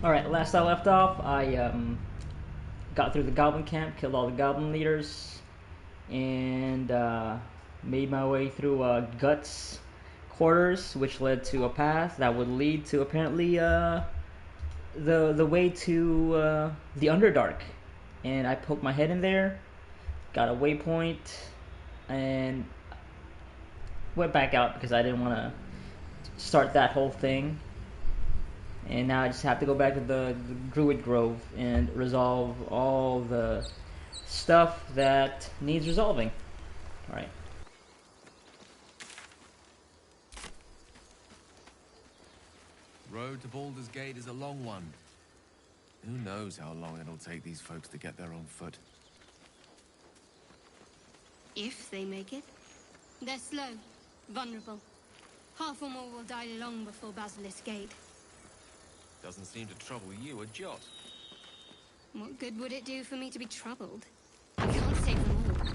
Alright, last I left off, I got through the goblin camp, killed all the goblin leaders, and made my way through Guts quarters, which led to a path that would lead to apparently the way to the Underdark. And I poked my head in there, got a waypoint, and went back out because I didn't want to start that whole thing. And now I just have to go back to the Druid Grove and resolve all the stuff that needs resolving. Alright. Road to Baldur's Gate is a long one. Who knows how long it'll take these folks to get there on foot. If they make it. They're slow, vulnerable. Half or more will die long before Basilisk Gate. Doesn't seem to trouble you a jot. What good would it do for me to be troubled? I can't save them all.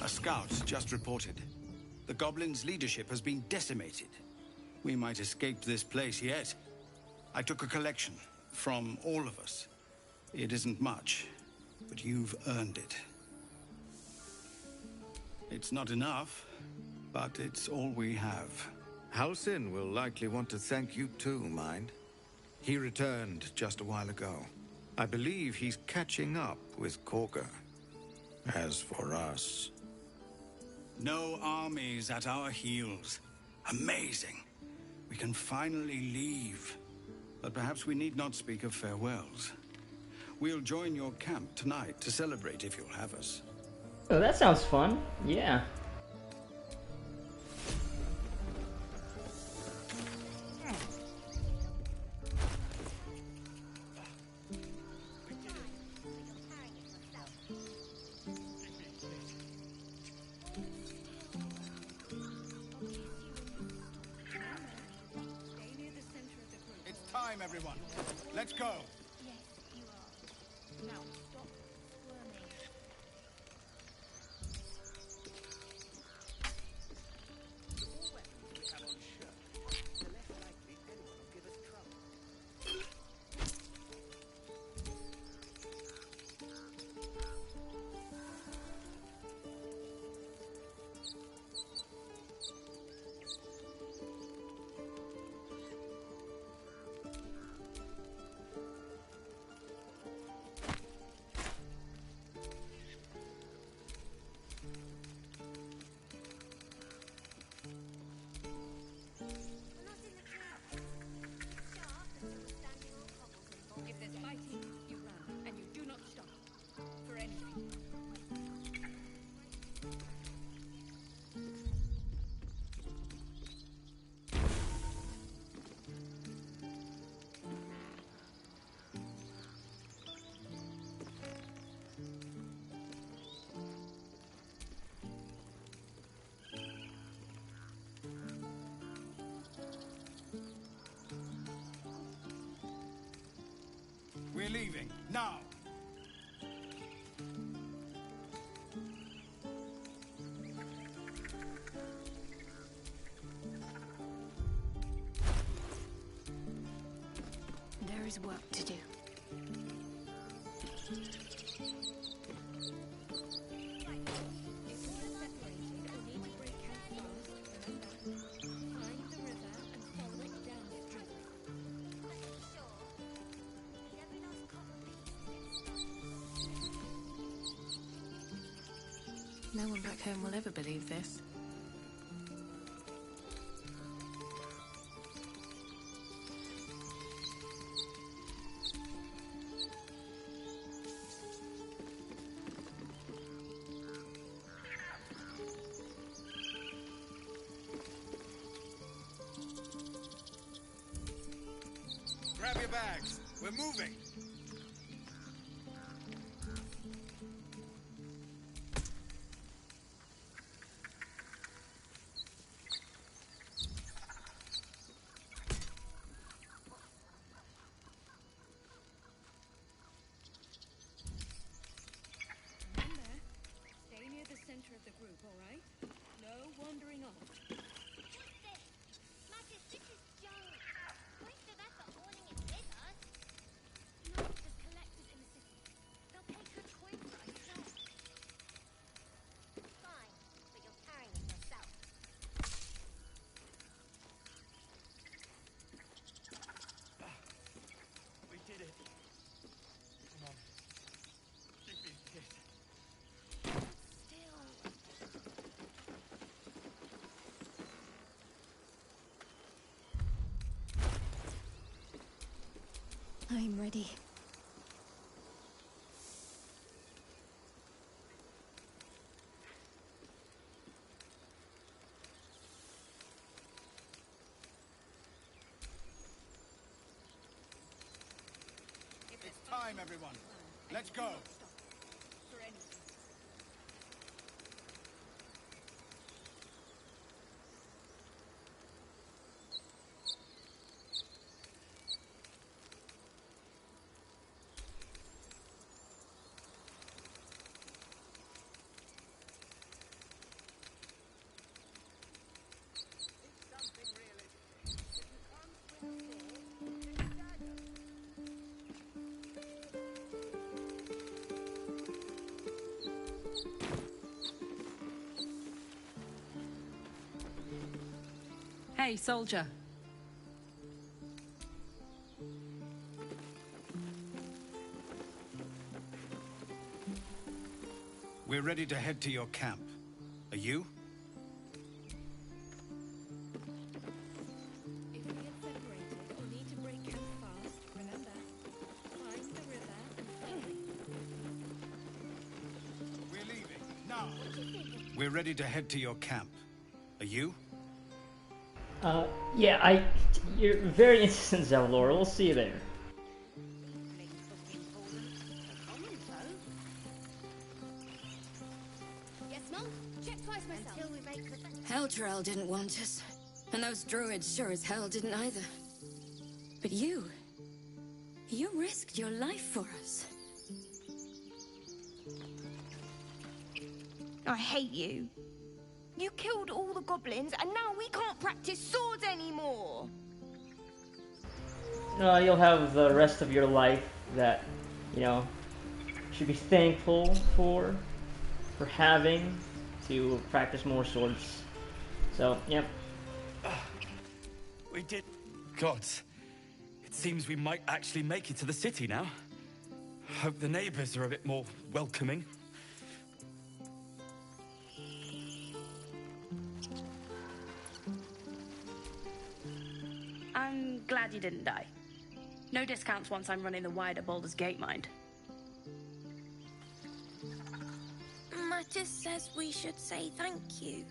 A scout just reported. The goblins' leadership has been decimated. We might escape this place yet. I took a collection from all of us. It isn't much, but you've earned it. It's not enough, but it's all we have. Halsin will likely want to thank you too, mind. He returned just a while ago. I believe he's catching up with Korga. As for us... No armies at our heels. Amazing. We can finally leave. But perhaps we need not speak of farewells. We'll join your camp tonight to celebrate if you'll have us. Oh, that sounds fun. Yeah. Time, everyone. Let's go. Yes, you are. Now stop squirming. The more weapons we have on show, the less likely anyone will give us trouble. If there's fighting, you run, and you do not stop. For anything. We're leaving, now! There is work to do. No one back home will ever believe this. Grab your bags. We're moving. I'm ready. It's time, everyone. Let's go. For anything. It's something realistic. If you can't swing a sword, pick a dagger. Hey, soldier. We're ready to head to your camp. Are you? If we get separated or need to break camp fast, remember, find the river and ferry. We're leaving. Now. We're ready to head to your camp. Are you? Yeah, you're very interesting, Zevlor. We'll see you there. Yes, Mum? Check twice myself. Until we make the... Eldrell didn't want us, and those druids sure as hell didn't either. But you risked your life for us. I hate you. You killed all the goblins, and now we can't practice swords anymore. You'll have the rest of your life that, you know, should be thankful for having to practice more swords. So, yep. We did... Gods. It seems we might actually make it to the city now. Hope the neighbors are a bit more welcoming. I'm glad you didn't die. No discounts once I'm running the wider Baldur's Gate, mind. Mattis says we should say thank you.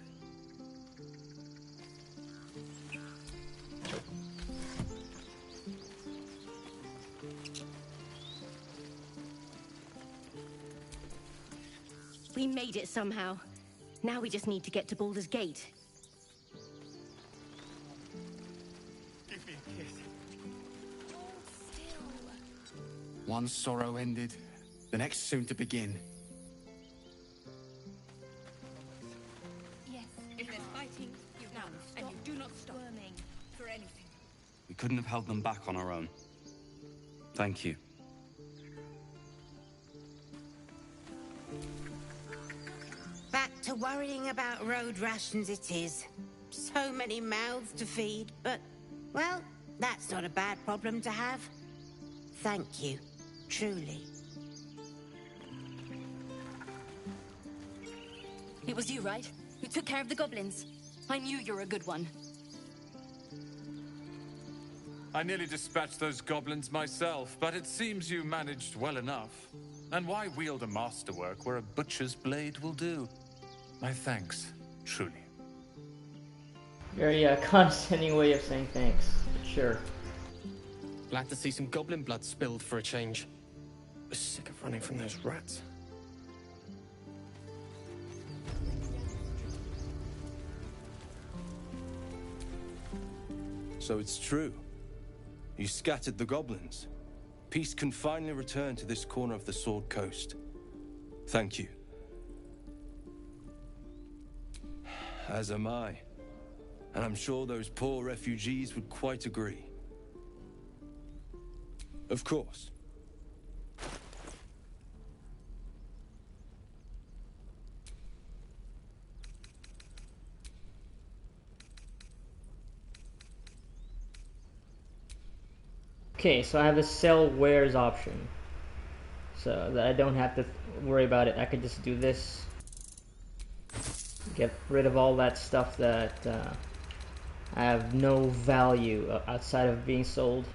We made it somehow. Now we just need to get to Baldur's Gate. Give me a kiss. One sorrow ended, the next soon to begin. Yes. If there's fighting, you run, and you do not stop. For anything. We couldn't have held them back on our own. Thank you. Back to worrying about road rations it is. So many mouths to feed, but, well, that's not a bad problem to have. Thank you, truly. It was you, right? Who took care of the goblins? I knew you were a good one. I nearly dispatched those goblins myself, but it seems you managed well enough. And why wield a masterwork where a butcher's blade will do? My thanks, truly. Very condescending way of saying thanks, but sure. Glad to see some goblin blood spilled for a change. Was sick of running from those rats. So it's true. You scattered the goblins. Peace can finally return to this corner of the Sword Coast. Thank you. As am I. And I'm sure those poor refugees would quite agree. Of course. Okay, so I have a sell wares option. So that I don't have to worry about it. I can just do this. Get rid of all that stuff that I have no value outside of being sold.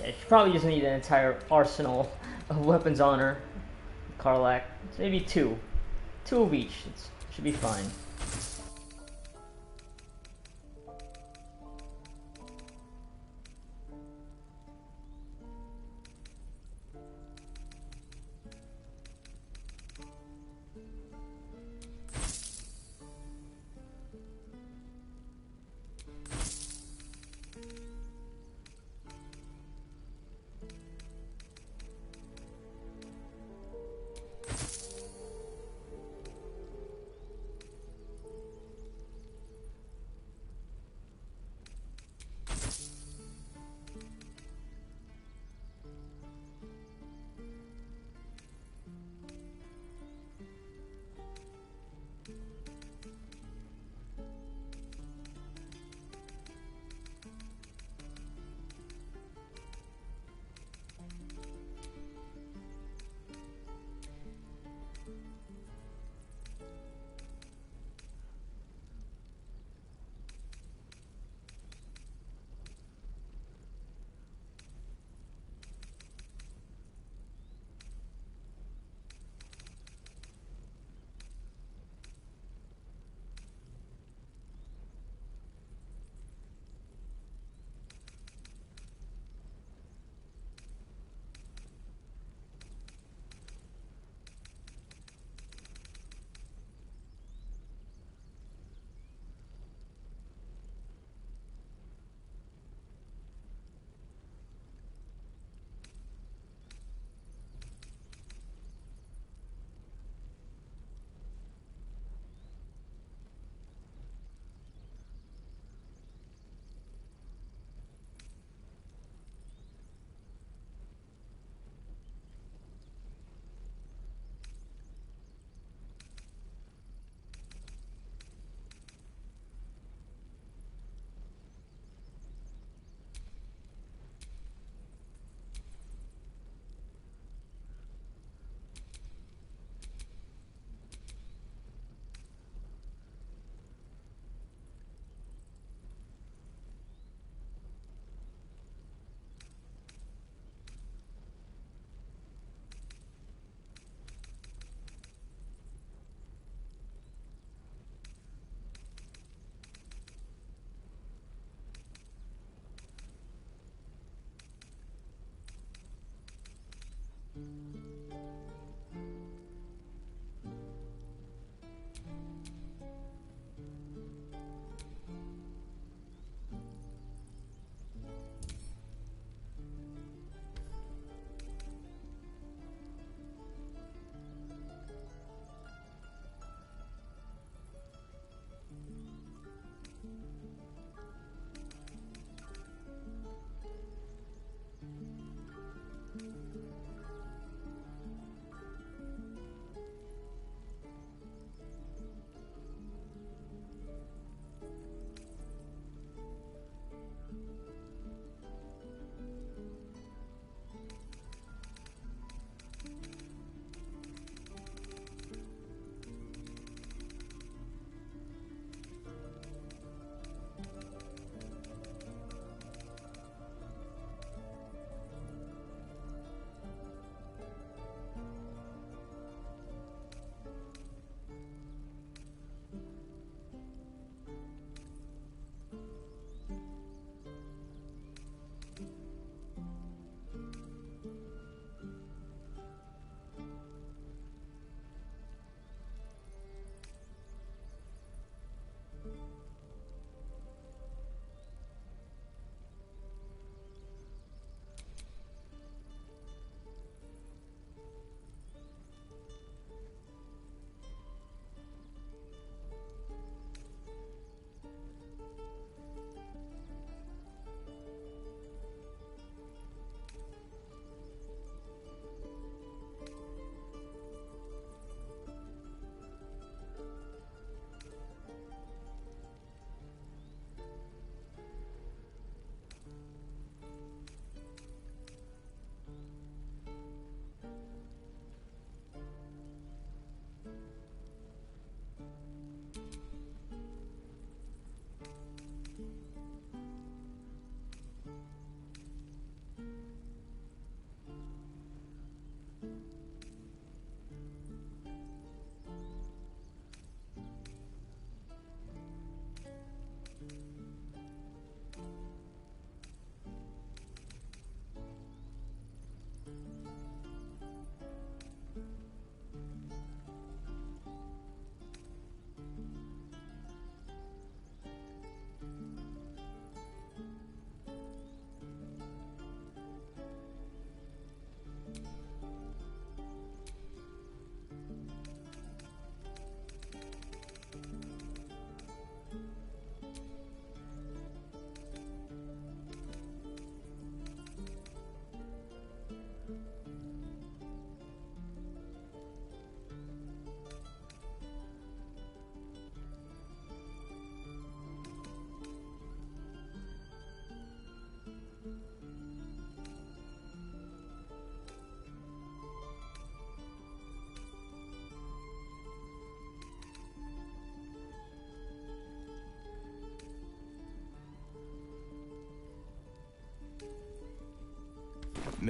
you probably just need an entire arsenal of weapons on her. Karlach. So maybe two. Two of each. It should be fine.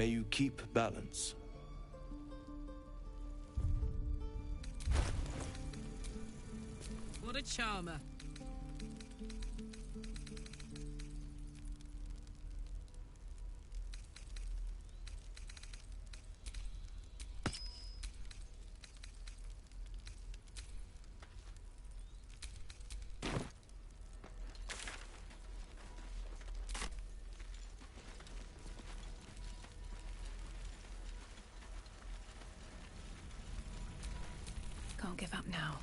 May you keep balance. What a charmer. Can't give up now.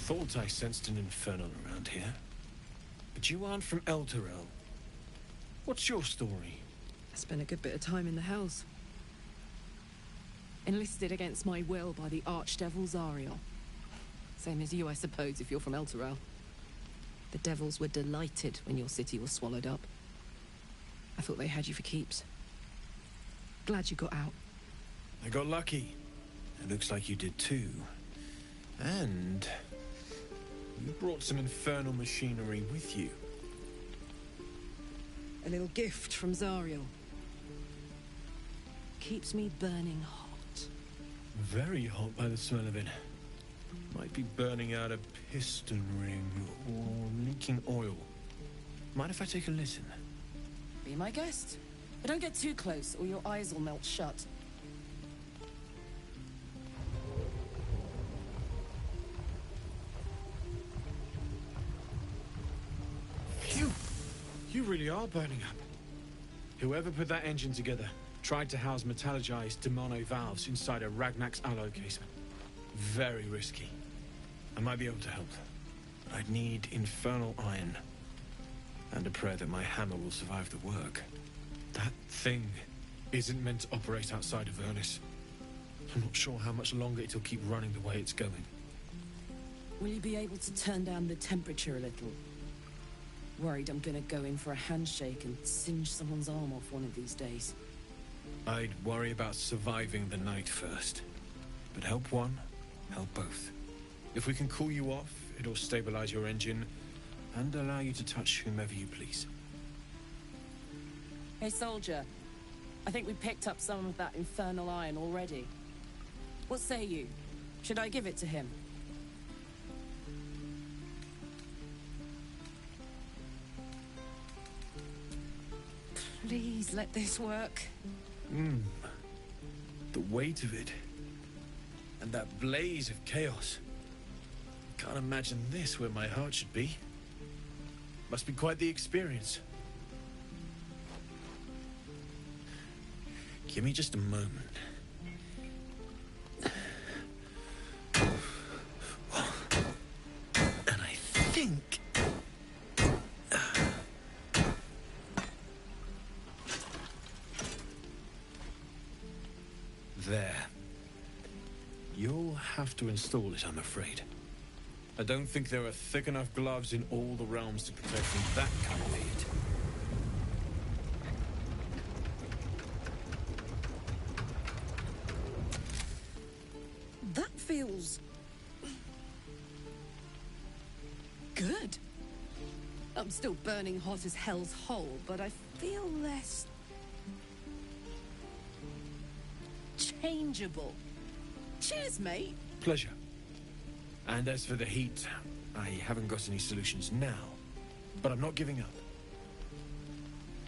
Thought I sensed an infernal around here. But you aren't from Elturel. What's your story? I spent a good bit of time in the Hells. Enlisted against my will by the Archdevil Zariel. Same as you, I suppose, if you're from Elturel. The devils were delighted when your city was swallowed up. I thought they had you for keeps. Glad you got out. I got lucky. It looks like you did too. And you brought some infernal machinery with you. A little gift from Zariel. Keeps me burning hot. Very hot by the smell of it. Might be burning out a piston ring or leaking oil. Mind if I take a listen? Be my guest. But don't get too close or your eyes will melt shut. Phew! You really are burning up. Whoever put that engine together tried to house metallogized demono valves inside a Ragnak's alloy casement. Very risky. I might be able to help, but I'd need infernal iron. And a prayer that my hammer will survive the work. That thing isn't meant to operate outside of Vernus. I'm not sure how much longer it'll keep running the way it's going. Will you be able to turn down the temperature a little? Worried I'm gonna go in for a handshake and singe someone's arm off one of these days. I'd worry about surviving the night first. But help one, help both. If we can cool you off, it'll stabilize your engine and allow you to touch whomever you please. Hey, soldier. I think we picked up some of that infernal iron already. What say you? Should I give it to him? Please let this work. The weight of it. And that blaze of chaos. Can't imagine this where my heart should be. Must be quite the experience. Give me just a moment. And I think... There. You'll have to install it, I'm afraid. I don't think there are thick enough gloves in all the realms to protect from that kind of heat. That feels... good. I'm still burning hot as hell's hole, but I feel less... changeable. Cheers, mate. Pleasure. And as for the heat, I haven't got any solutions now, but I'm not giving up.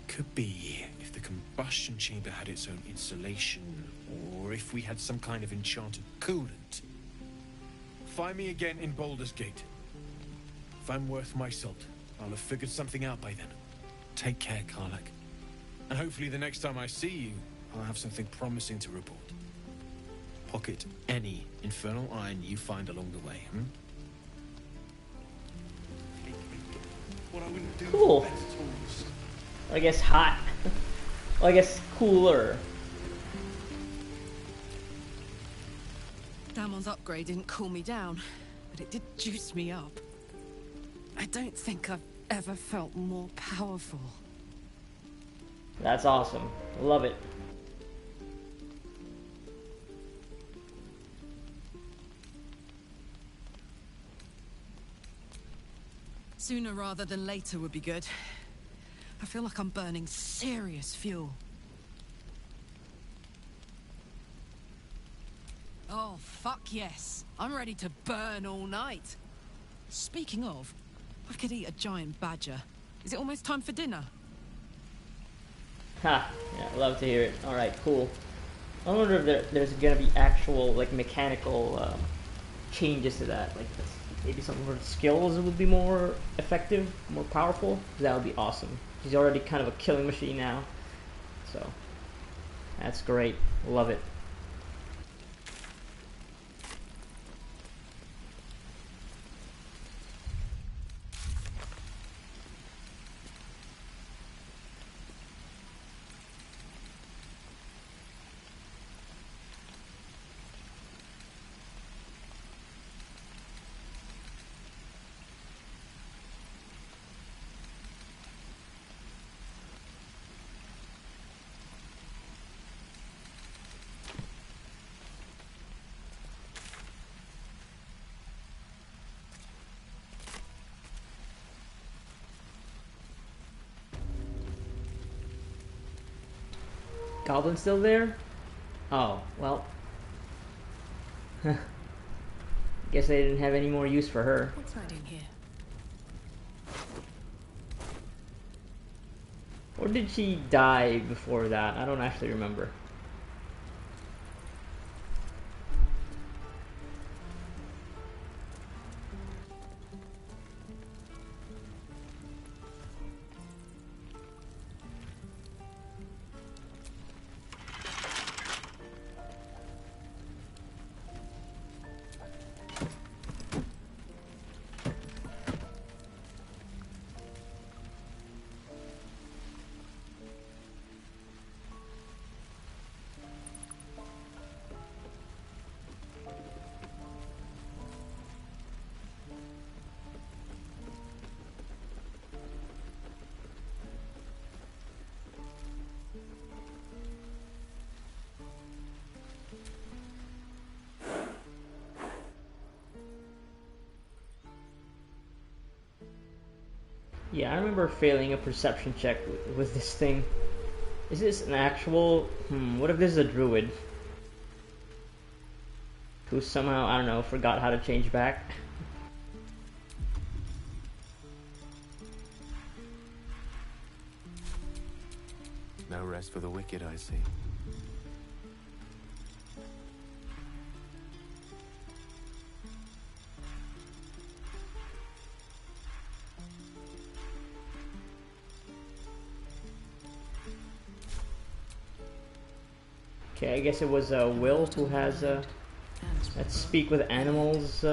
Could be if the combustion chamber had its own insulation, or if we had some kind of enchanted coolant. Find me again in Baldur's Gate. If I'm worth my salt, I'll have figured something out by then. Take care, Karlak. And hopefully the next time I see you, I'll have something promising to report. Pocket any infernal iron you find along the way, hmm? Cool. I guess hot. Well, I guess cooler. Damon's upgrade didn't cool me down, but it did juice me up. I don't think I've ever felt more powerful. That's awesome. Love it. Sooner rather than later would be good. I feel like I'm burning serious fuel. Oh, fuck yes. I'm ready to burn all night. Speaking of, I could eat a giant badger. Is it almost time for dinner? Ha! Yeah, love to hear it. Alright, cool. I wonder if there's gonna be actual, like, mechanical changes to that. Like, maybe some of her skills would be more effective, more powerful. That would be awesome. She's already kind of a killing machine now. So, that's great. Love it. Goblin still there? Oh, well. Guess they didn't have any more use for her. What's hiding here? Or did she die before that? I don't actually remember. Yeah, I remember failing a perception check with this thing. Is this an actual... what if this is a druid? Who somehow, I don't know, forgot how to change back? No rest for the wicked, I see. Okay, I guess it was Will who has that speak with animals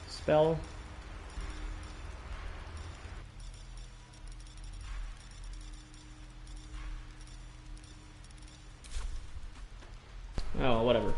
spell. Oh, whatever.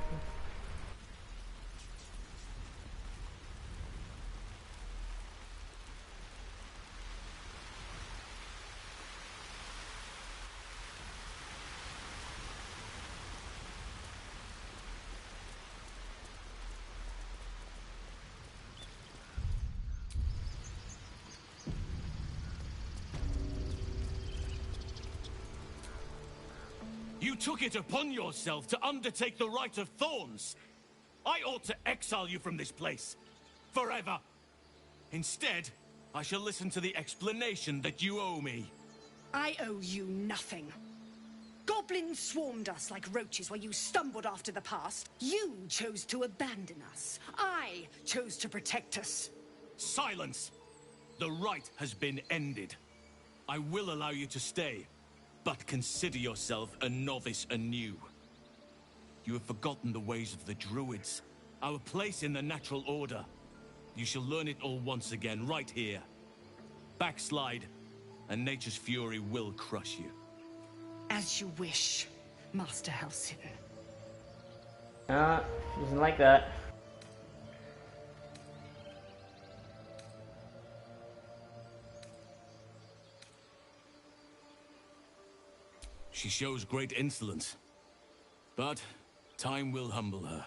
You took it upon yourself to undertake the Rite of Thorns. I ought to exile you from this place. Forever. Instead, I shall listen to the explanation that you owe me. I owe you nothing. Goblins swarmed us like roaches while you stumbled after the past. You chose to abandon us. I chose to protect us. Silence! The rite has been ended. I will allow you to stay, but consider yourself a novice anew. You have forgotten the ways of the Druids, our place in the natural order. You shall learn it all once again, right here. Backslide, and nature's fury will crush you. As you wish, Master Halsin. Doesn't like that. She shows great insolence, but time will humble her.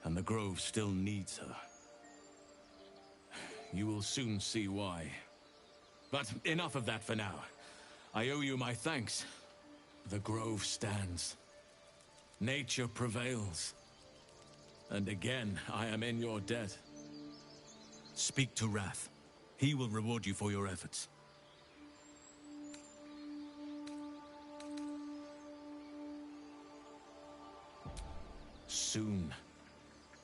And the Grove still needs her. You will soon see why. But enough of that for now. I owe you my thanks. The Grove stands. Nature prevails. And again, I am in your debt. Speak to Wrath. He will reward you for your efforts. Soon.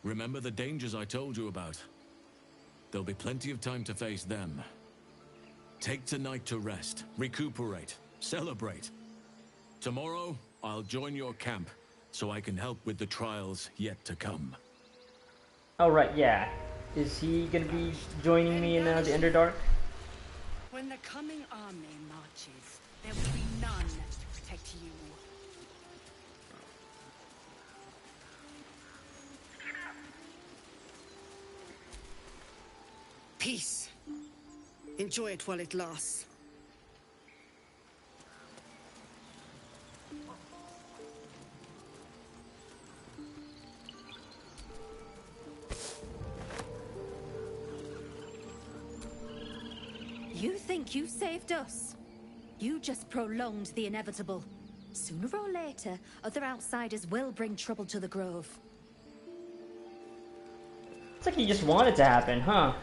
Remember the dangers I told you about. There'll be plenty of time to face them. Take tonight to rest, recuperate, celebrate. Tomorrow, I'll join your camp, so I can help with the trials yet to come. Oh, right, yeah. Is he gonna be joining me in the Underdark? When the coming army marches, there will be none to protect you. Peace. Enjoy it while it lasts. You think you saved us? You just prolonged the inevitable. Sooner or later, other outsiders will bring trouble to the Grove. It's like he just wanted to happen, huh?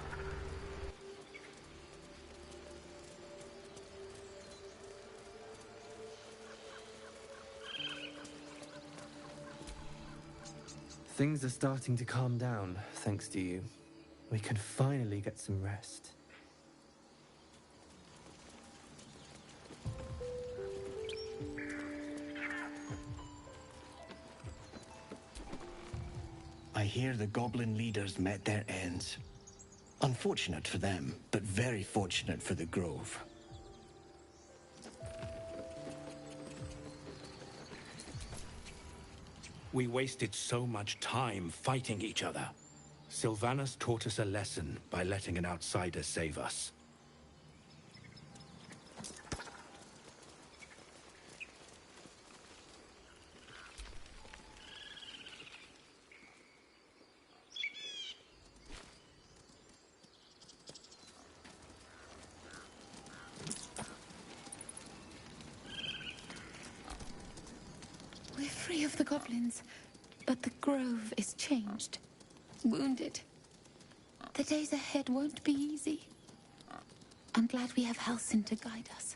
Things are starting to calm down, thanks to you. We can finally get some rest. I hear the goblin leaders met their ends. Unfortunate for them, but very fortunate for the Grove. We wasted so much time fighting each other. Sylvanas taught us a lesson by letting an outsider save us. We're free of the goblins, but the Grove is changed, wounded. The days ahead won't be easy. I'm glad we have Halsin to guide us.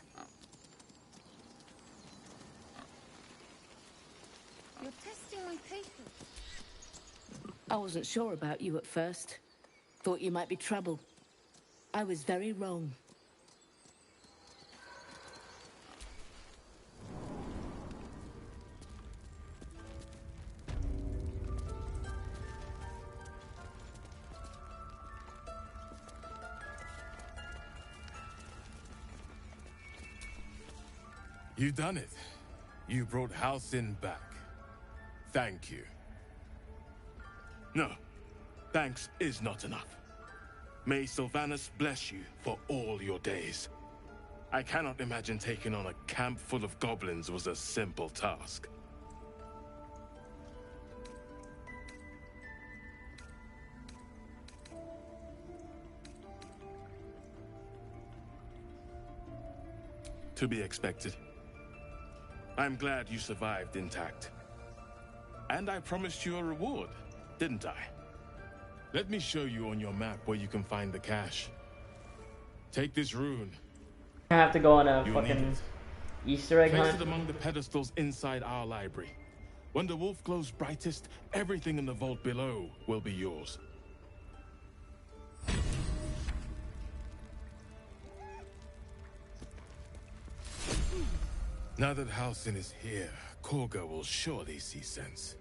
You're testing my patience. I wasn't sure about you at first. Thought you might be trouble. I was very wrong. You done it. You brought Halsin back. Thank you. No, thanks is not enough. May Sylvanas bless you for all your days. I cannot imagine taking on a camp full of goblins was a simple task. To be expected. I'm glad you survived intact. And I promised you a reward, didn't I? Let me show you on your map where you can find the cache. Take this rune. I have to go on a You'll need fucking it. Easter egg Place hunt. it among the pedestals inside our library. When the wolf glows brightest, everything in the vault below will be yours. Now that Halsin is here, Korga will surely see sense.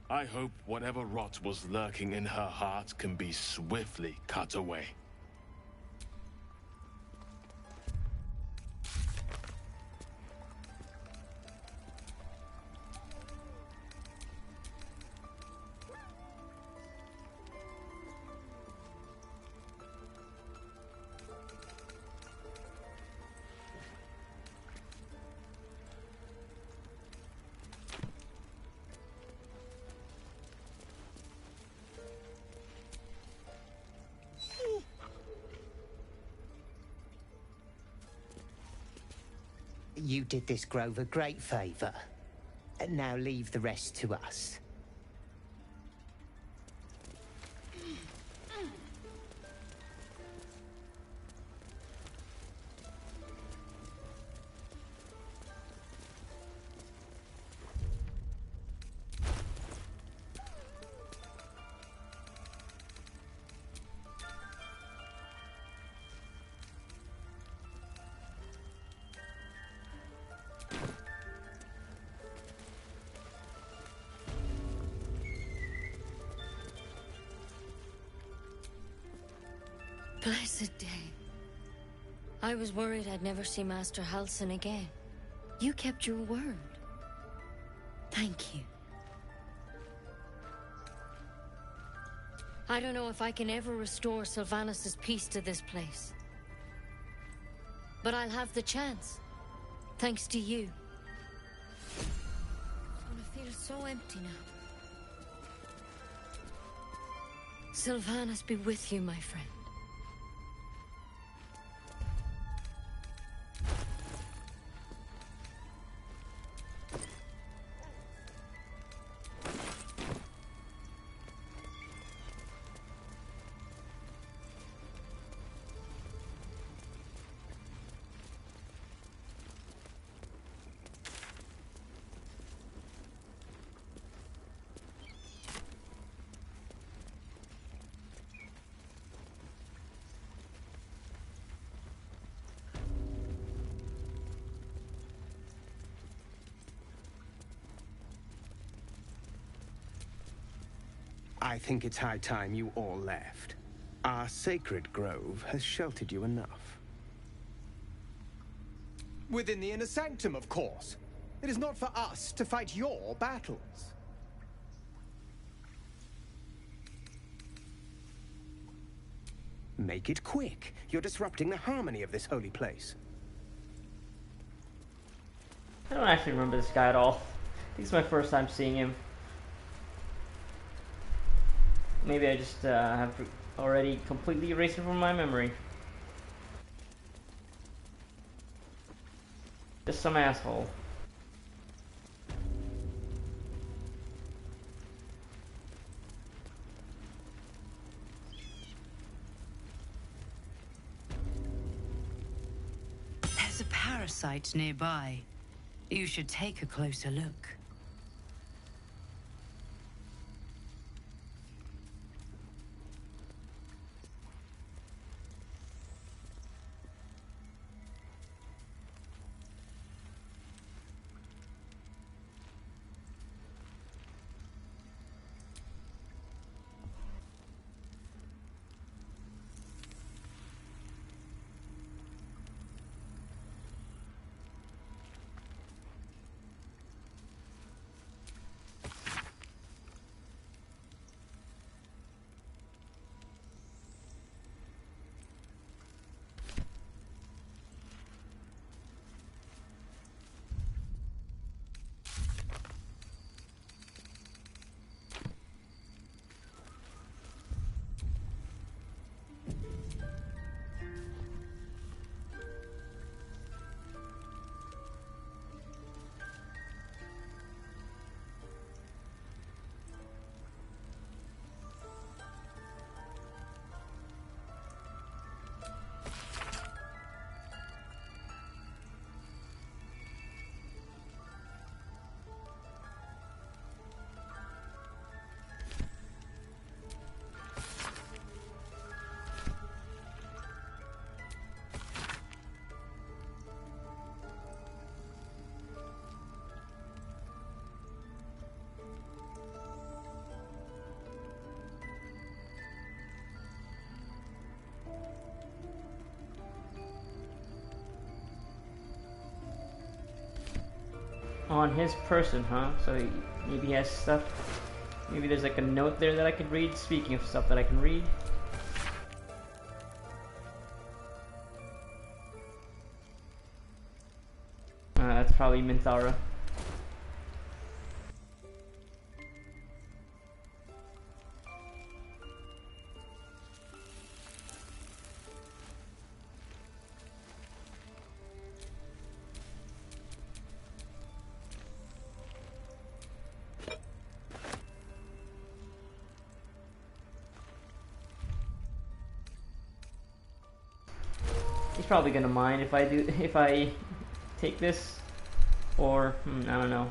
I hope whatever rot was lurking in her heart can be swiftly cut away. You did this grove a great favor. Now leave the rest to us. Blessed day. I was worried I'd never see Master Halsin again. You kept your word. Thank you. I don't know if I can ever restore Sylvanus' peace to this place. But I'll have the chance. Thanks to you. I feel so empty now. Sylvanus be with you, my friend. I think it's high time you all left. Our sacred grove has sheltered you enough. Within the inner sanctum, of course. It is not for us to fight your battles. Make it quick. You're disrupting the harmony of this holy place. I don't actually remember this guy at all. I think it's my first time seeing him. Maybe I just have already completely erased it from my memory. Just some asshole. There's a parasite nearby. You should take a closer look. on his person, huh? So maybe he has stuff. Maybe there's like a note there that I could read. Speaking of stuff that I can read. That's probably Minthara. He's probably gonna mind if I take this, or I don't know.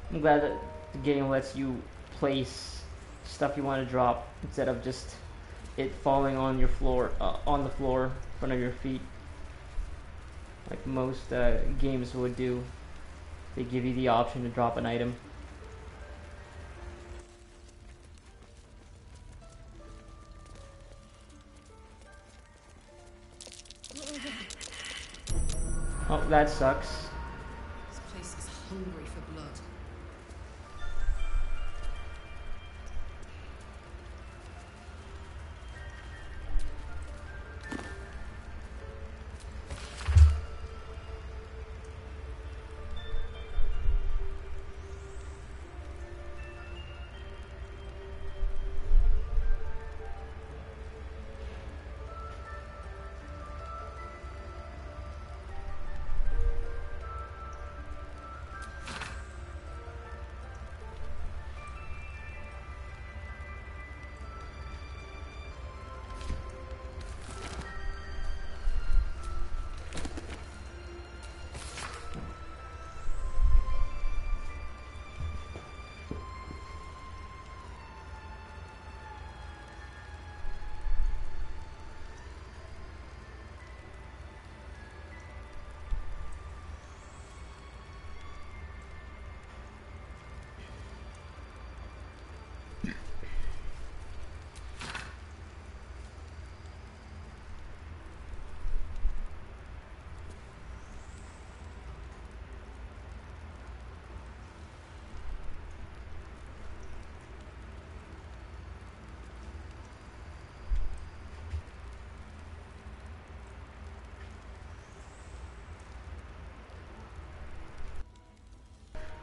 I'm glad that the game lets you place stuff you want to drop instead of just it falling on your floor, on the floor in front of your feet, like most games would do. They give you the option to drop an item. Oh, that sucks. This place is hungry for blood.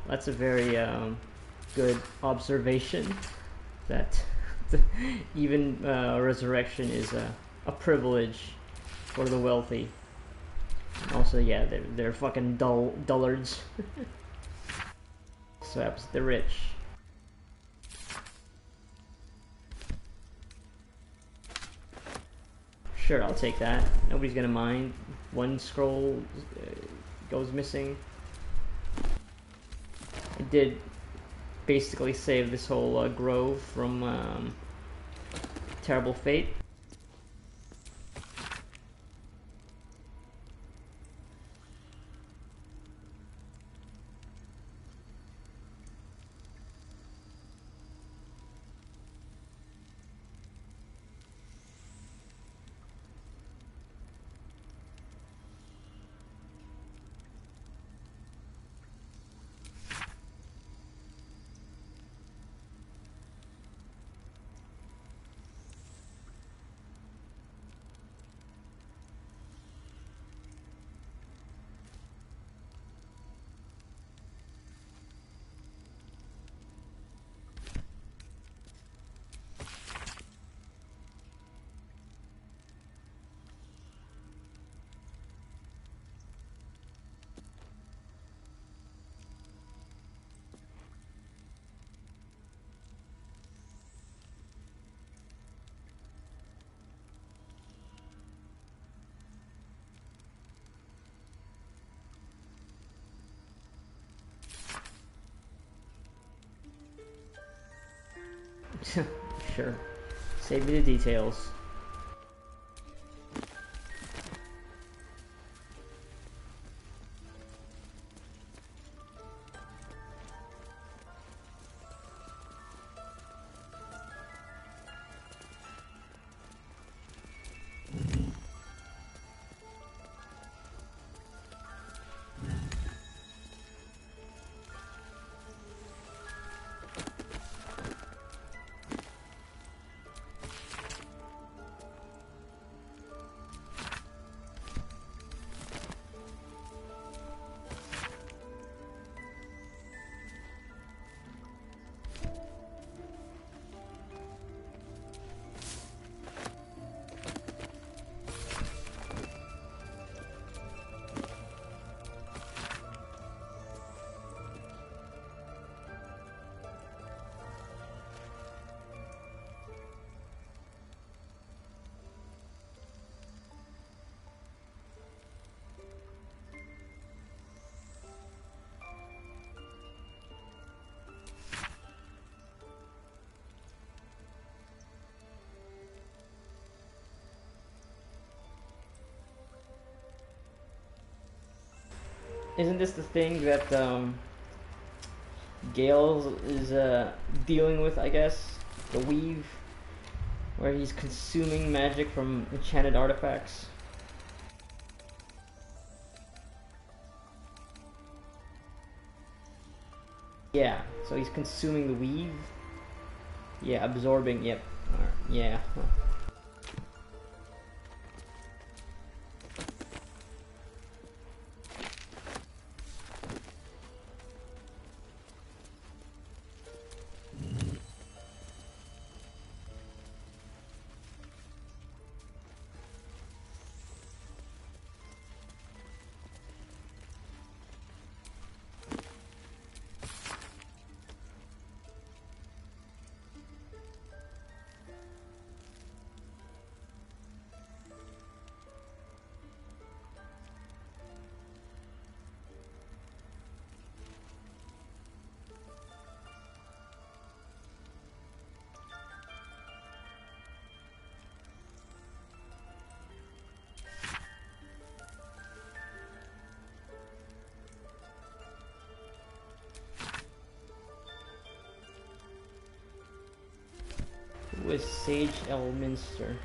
That's a very good observation, that even resurrection is a privilege for the wealthy. Also, yeah, they're fucking dullards. So happens the rich. Sure, I'll take that. Nobody's gonna mind. One scroll goes missing. It did basically save this whole grove from terrible fate. Sure. Save me the details. Isn't this the thing that Gale is dealing with, I guess? The weave? Where he's consuming magic from enchanted artifacts? Yeah, so he's consuming the weave? Yeah, absorbing, yep. Yeah. With Sage Elminster.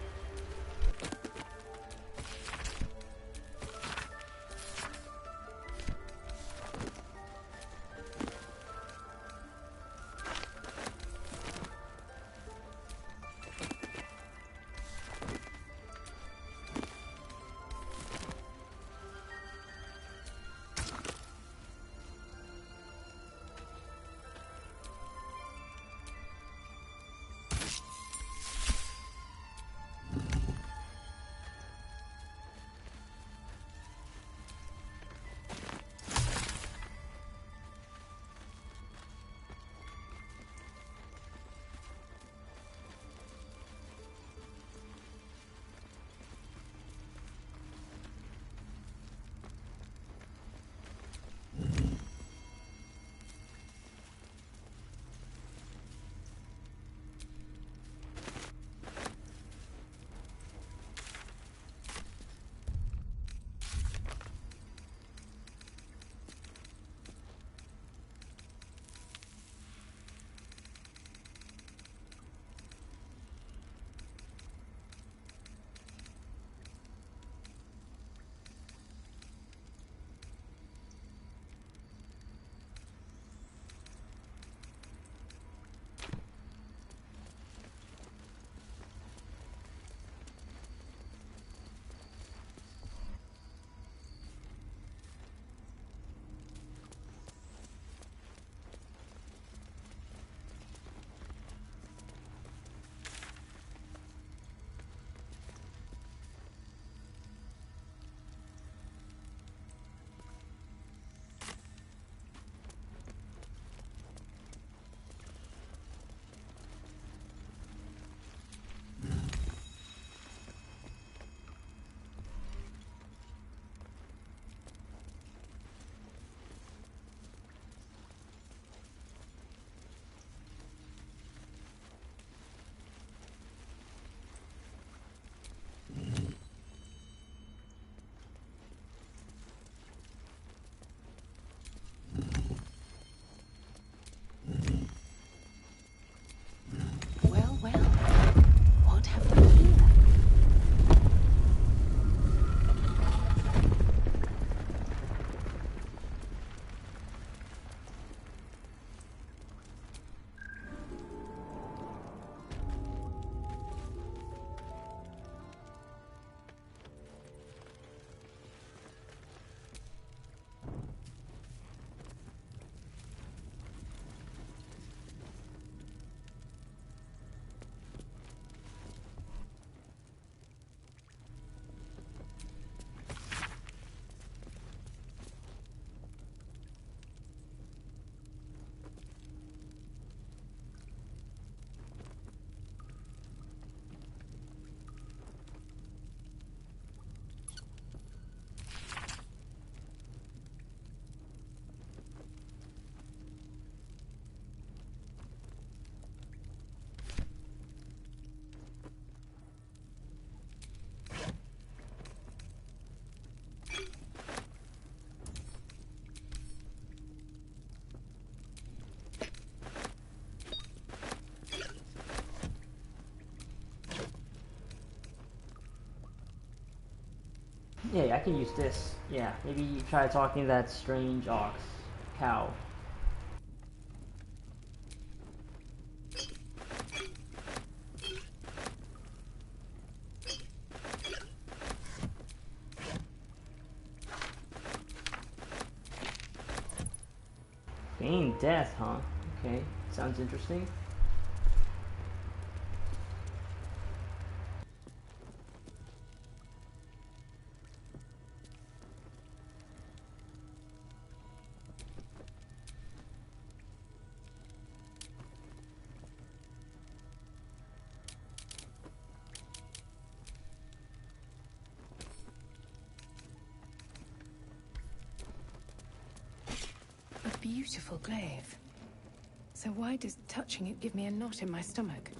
Yeah, I can use this. Yeah, maybe try talking to that strange ox. Cow. Feign death, huh? Okay, sounds interesting. A beautiful glaive. So why does touching it give me a knot in my stomach?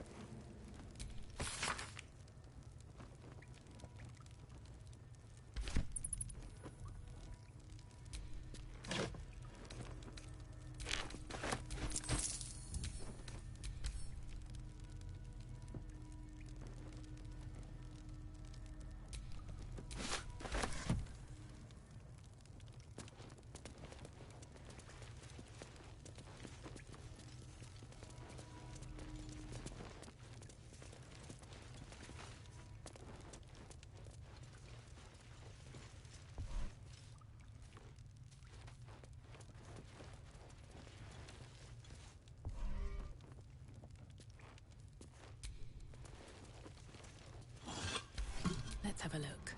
Let's have a look.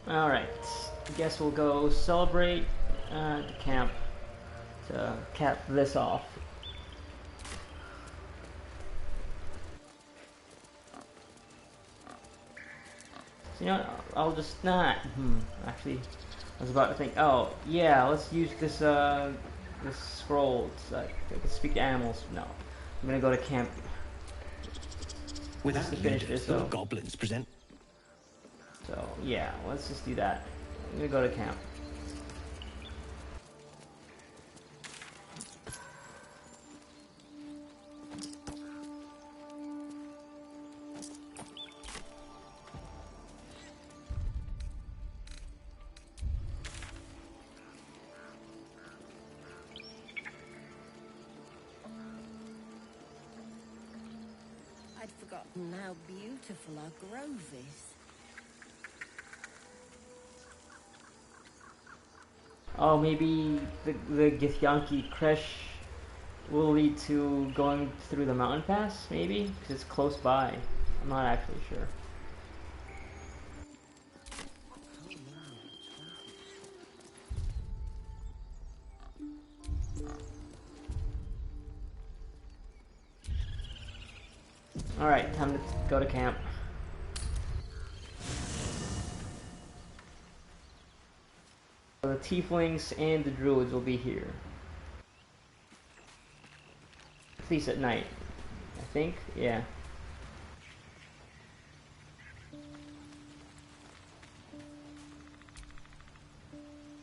Alright, I guess we'll go celebrate the camp to cap this off. So, you know, I'll just not. Actually, I was about to think. Oh, yeah, let's use this this scroll so I can speak to animals. No, I'm gonna go to camp. Without just to finish leaders, this, the so. goblins present. So yeah, let's just do that. I'm gonna go to camp. I'd forgotten how beautiful our grove is. Oh, maybe the Githyanki Kresh will lead to going through the mountain pass, maybe? Because it's close by. I'm not actually sure. Alright, time to go to camp. So the tieflings and the druids will be here. At least at night, I think. Yeah.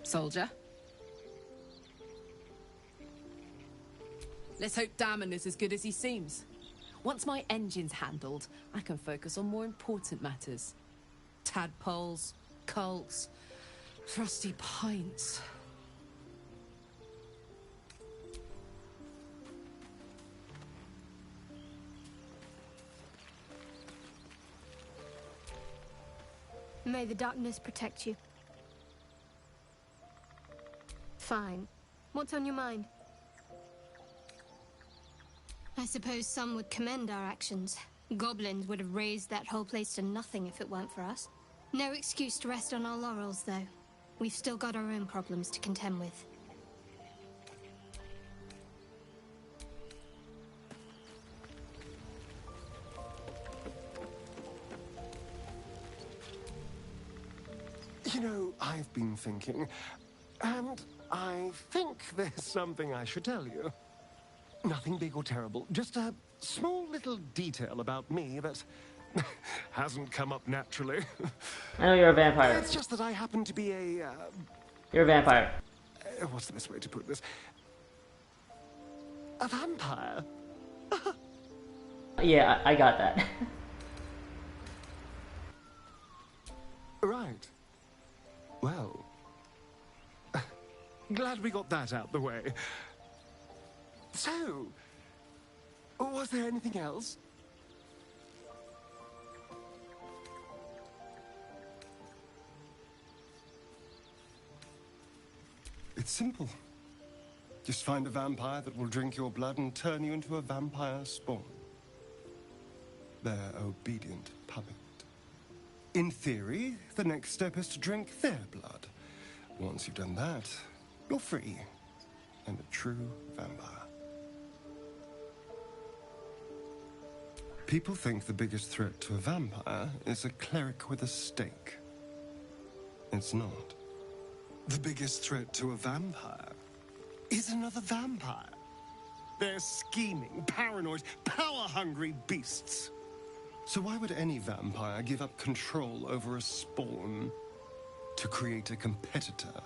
Soldier. Let's hope Damon is as good as he seems. Once my engine's handled, I can focus on more important matters. Tadpoles, cults, trusty pints. May the darkness protect you. Fine. What's on your mind? I suppose some would commend our actions. Goblins would have razed that whole place to nothing if it weren't for us. No excuse to rest on our laurels, though. We've still got our own problems to contend with. You know, I've been thinking, and I think there's something I should tell you. Nothing big or terrible, just a small little detail about me that hasn't come up naturally. I know you're a vampire. It's just that I happen to be a... You're a vampire. What's the best way to put this? A vampire. Yeah, I got that. Right. Well, glad we got that out the way. So, was there anything else? It's simple. Just find a vampire that will drink your blood and turn you into a vampire spawn. Their obedient puppet. In theory, the next step is to drink their blood. Once you've done that, you're free and a true vampire. People think the biggest threat to a vampire is a cleric with a stake. It's not. The biggest threat to a vampire is another vampire. They're scheming, paranoid, power-hungry beasts. So why would any vampire give up control over a spawn to create a competitor?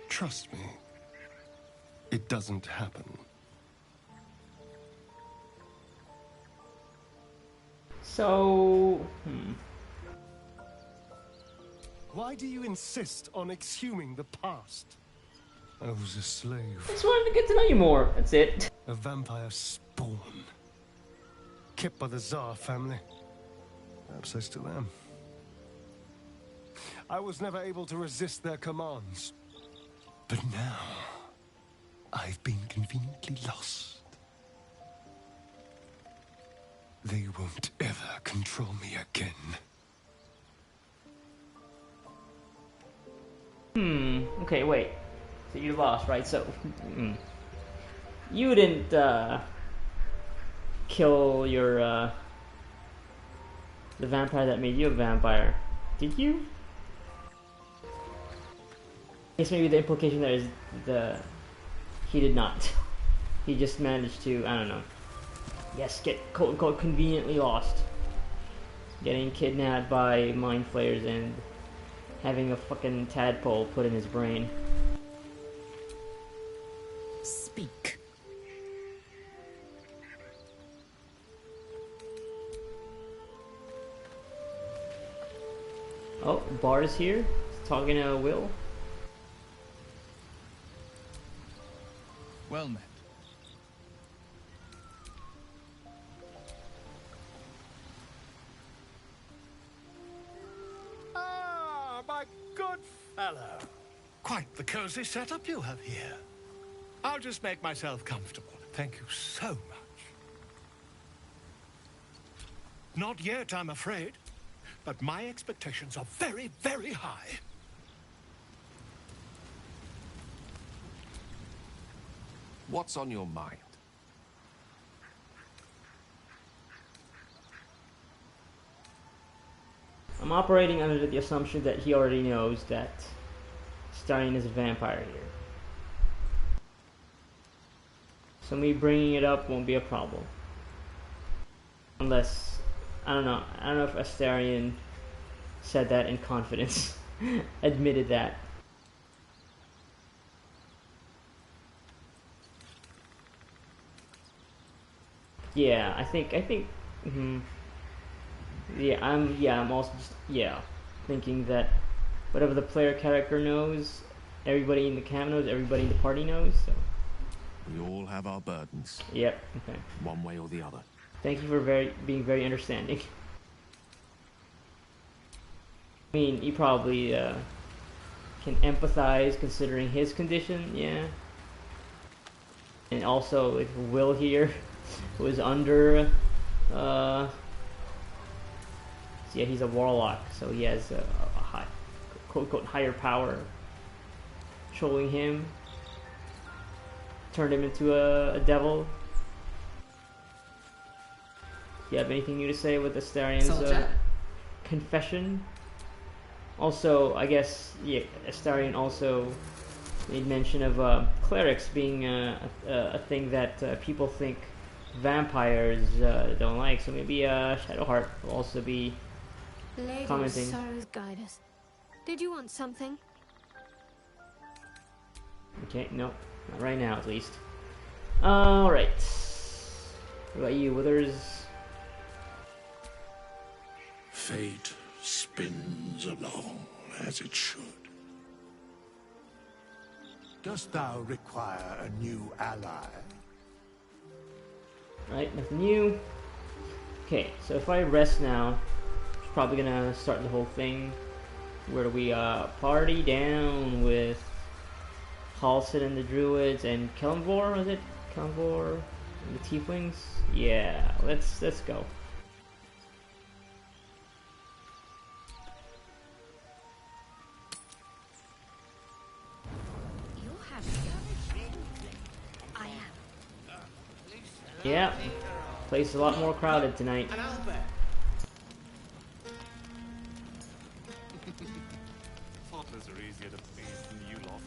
Trust me, it doesn't happen. So... Why do you insist on exhuming the past? I was a slave. I just wanted to get to know you more. That's it. A vampire spawn. Kept by the Tsar family. Perhaps I still am. I was never able to resist their commands. But now, I've been conveniently lost. They won't ever control me again. Okay, wait. So you lost, right? So, you didn't, kill your, the vampire that made you a vampire, did you? I guess maybe the implication there is he did not. He just managed to, I don't know. Yes, get quote-unquote conveniently lost. Getting kidnapped by mind flayers and having a fucking tadpole put in his brain. Speak. Oh, Bard is here. He's talking to Will. Well met. Ah, my good fellow. Quite the cozy setup you have here. I'll just make myself comfortable. Thank you so much. Not yet, I'm afraid. But my expectations are very, very high. What's on your mind? I'm operating under the assumption that he already knows that Astarion is a vampire here. So me bringing it up won't be a problem. Unless, I don't know if Astarion said that in confidence, admitted that. Yeah, I think, I'm also just, thinking that whatever the player character knows, everybody in the camp knows, everybody in the party knows, so. We all have our burdens. Yep, okay. One way or the other. Thank you for being very understanding. I mean, you probably, can empathize considering his condition, yeah. And also, if Will here was under, yeah, he's a warlock, so he has a high, quote-unquote, higher power controlling him. Turned him into a devil. Do you have anything new to say with Astarion's confession? Also, I guess, yeah, Astarion also made mention of clerics being a thing that people think vampires don't like. So maybe Shadowheart will also be Lady commenting. Of Sorrows, guide us. Did you want something? Okay, no, not right now at least. Alright. What about you, Withers? Fate spins along as it should. Dost thou require a new ally? Right, nothing new. Okay, so if I rest now, it's probably gonna start the whole thing. Where do we party down with Halsin and the Druids and Kelmvor, was it? Kelmvor and the Tieflings? Yeah, let's go. Yeah, place is a lot more crowded tonight. Toddlers are easier to please than you lot.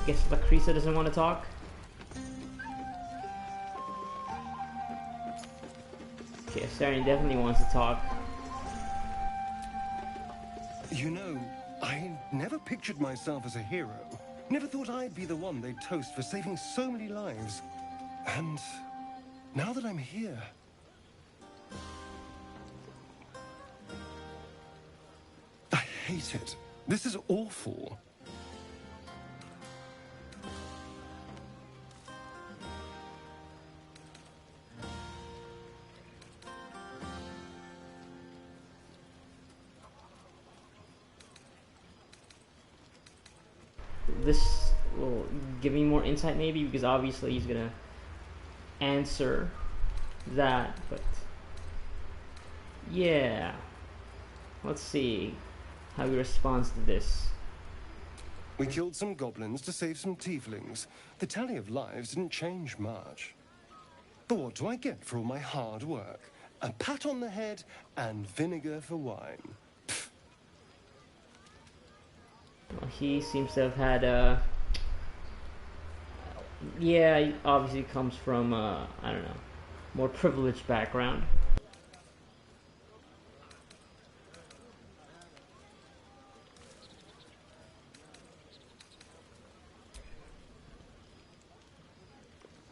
I guess Lacrisa doesn't want to talk. Okay, Astarion definitely wants to talk. You know, I never pictured myself as a hero. Never thought I'd be the one they'd toast for saving so many lives. And now that I'm here... I hate it. This is awful. This will give me more insight maybe, because obviously he's gonna answer that, but yeah, let's see how he responds to this. We killed some goblins to save some tieflings. The tally of lives didn't change much. But what do I get for all my hard work? A pat on the head and vinegar for wine. Well, he seems to have had yeah, he obviously comes from I don't know, more privileged background.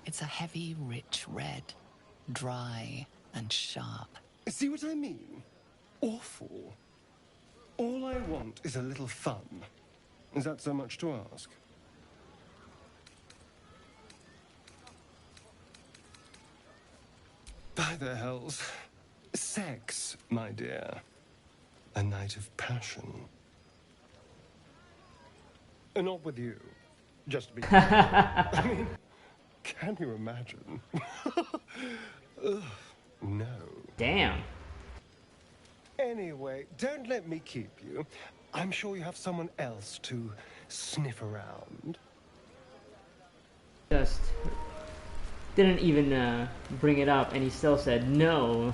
It's a heavy, rich red, dry and sharp. See what I mean? Awful. All I want is a little fun. Is that so much to ask? By the hells. Sex, my dear. A night of passion. Not with you. Just to be clear. I mean, can you imagine? Ugh, no. Damn. Anyway, don't let me keep you. I'm sure you have someone else to sniff around. Just didn't even bring it up, and he still said no.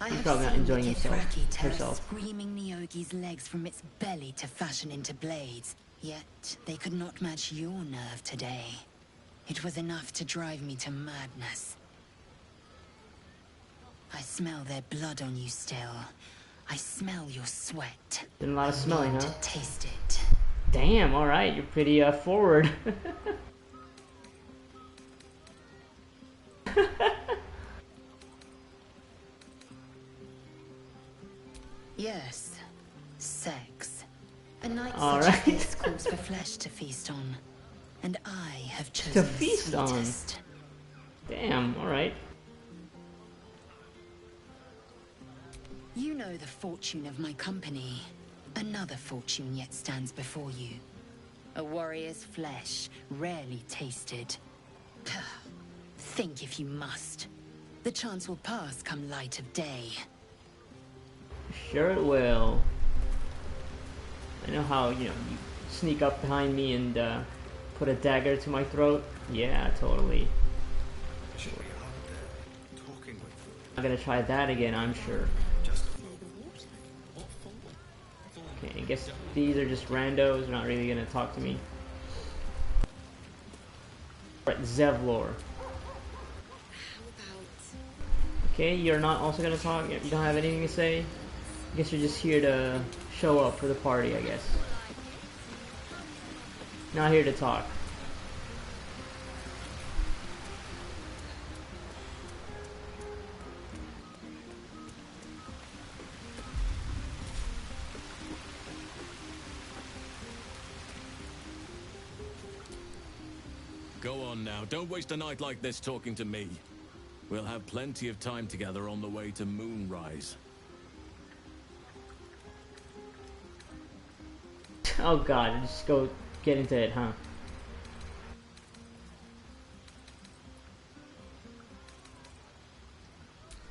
He's probably not enjoying herself. Screaming Nyogi's legs from its belly to fashion into blades. Yet they could not match your nerve today. It was enough to drive me to madness. I smell their blood on you still. I smell your sweat. Did a lot of smelling, huh? To taste it. Damn, alright, you're pretty forward. Yes, sex. A night All such right. as this calls for flesh to feast on. And I have chosen To the feast on. sweetest. Damn, alright. You know the fortune of my company. Another fortune yet stands before you. A warrior's flesh, rarely tasted. Think if you must. The chance will pass come light of day. Sure it will. I know how, you sneak up behind me and put a dagger to my throat. Yeah, totally. I'm gonna try that again, I'm sure. Okay, I guess these are just randos, they're not really gonna talk to me. Right, Zevlor. Okay, you're not also gonna talk? You don't have anything to say? I guess you're just here to show up for the party, I guess. Not here to talk. Go on now, don't waste a night like this talking to me. We'll have plenty of time together on the way to Moonrise. Oh god, just go get into it, huh?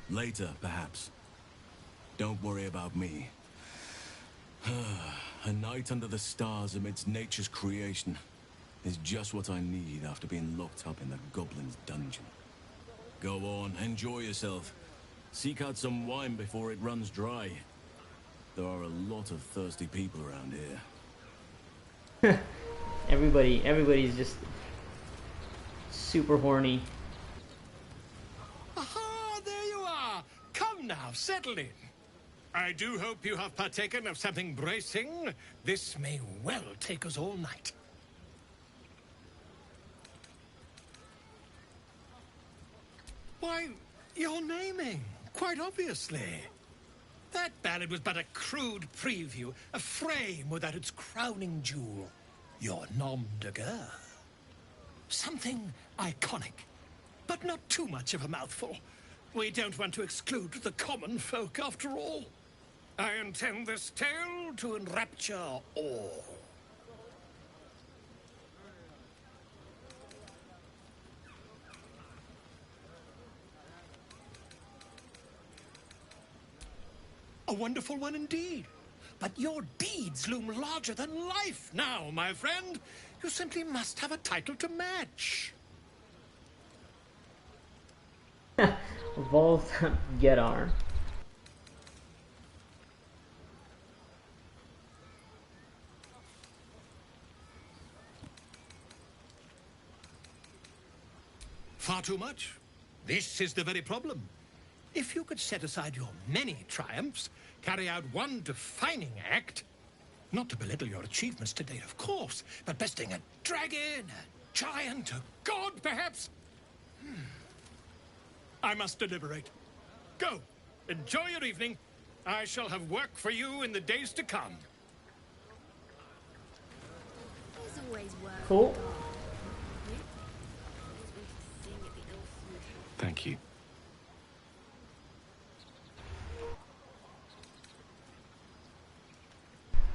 Later, perhaps. Don't worry about me. A night under the stars amidst nature's creation is just what I need after being locked up in the Goblin's dungeon. Go on, enjoy yourself. Seek out some wine before it runs dry. There are a lot of thirsty people around here. Everybody's just super horny. Aha, there you are. Come now, settle in. I do hope you have partaken of something bracing. This may well take us all night. Why, you're naming, quite obviously. That ballad was but a crude preview, a frame without its crowning jewel. Your nom de guerre. Something iconic, but not too much of a mouthful. We don't want to exclude the common folk, after all. I intend this tale to enrapture all. A wonderful one indeed. But your deeds loom larger than life now, my friend. You simply must have a title to match. Both Gedar. Far too much. This is the very problem. If you could set aside your many triumphs, carry out one defining act, not to belittle your achievements to date, of course, but besting a dragon, a giant, a god, perhaps. I must deliberate. Go. Enjoy your evening. I shall have work for you in the days to come. Cool. Thank you.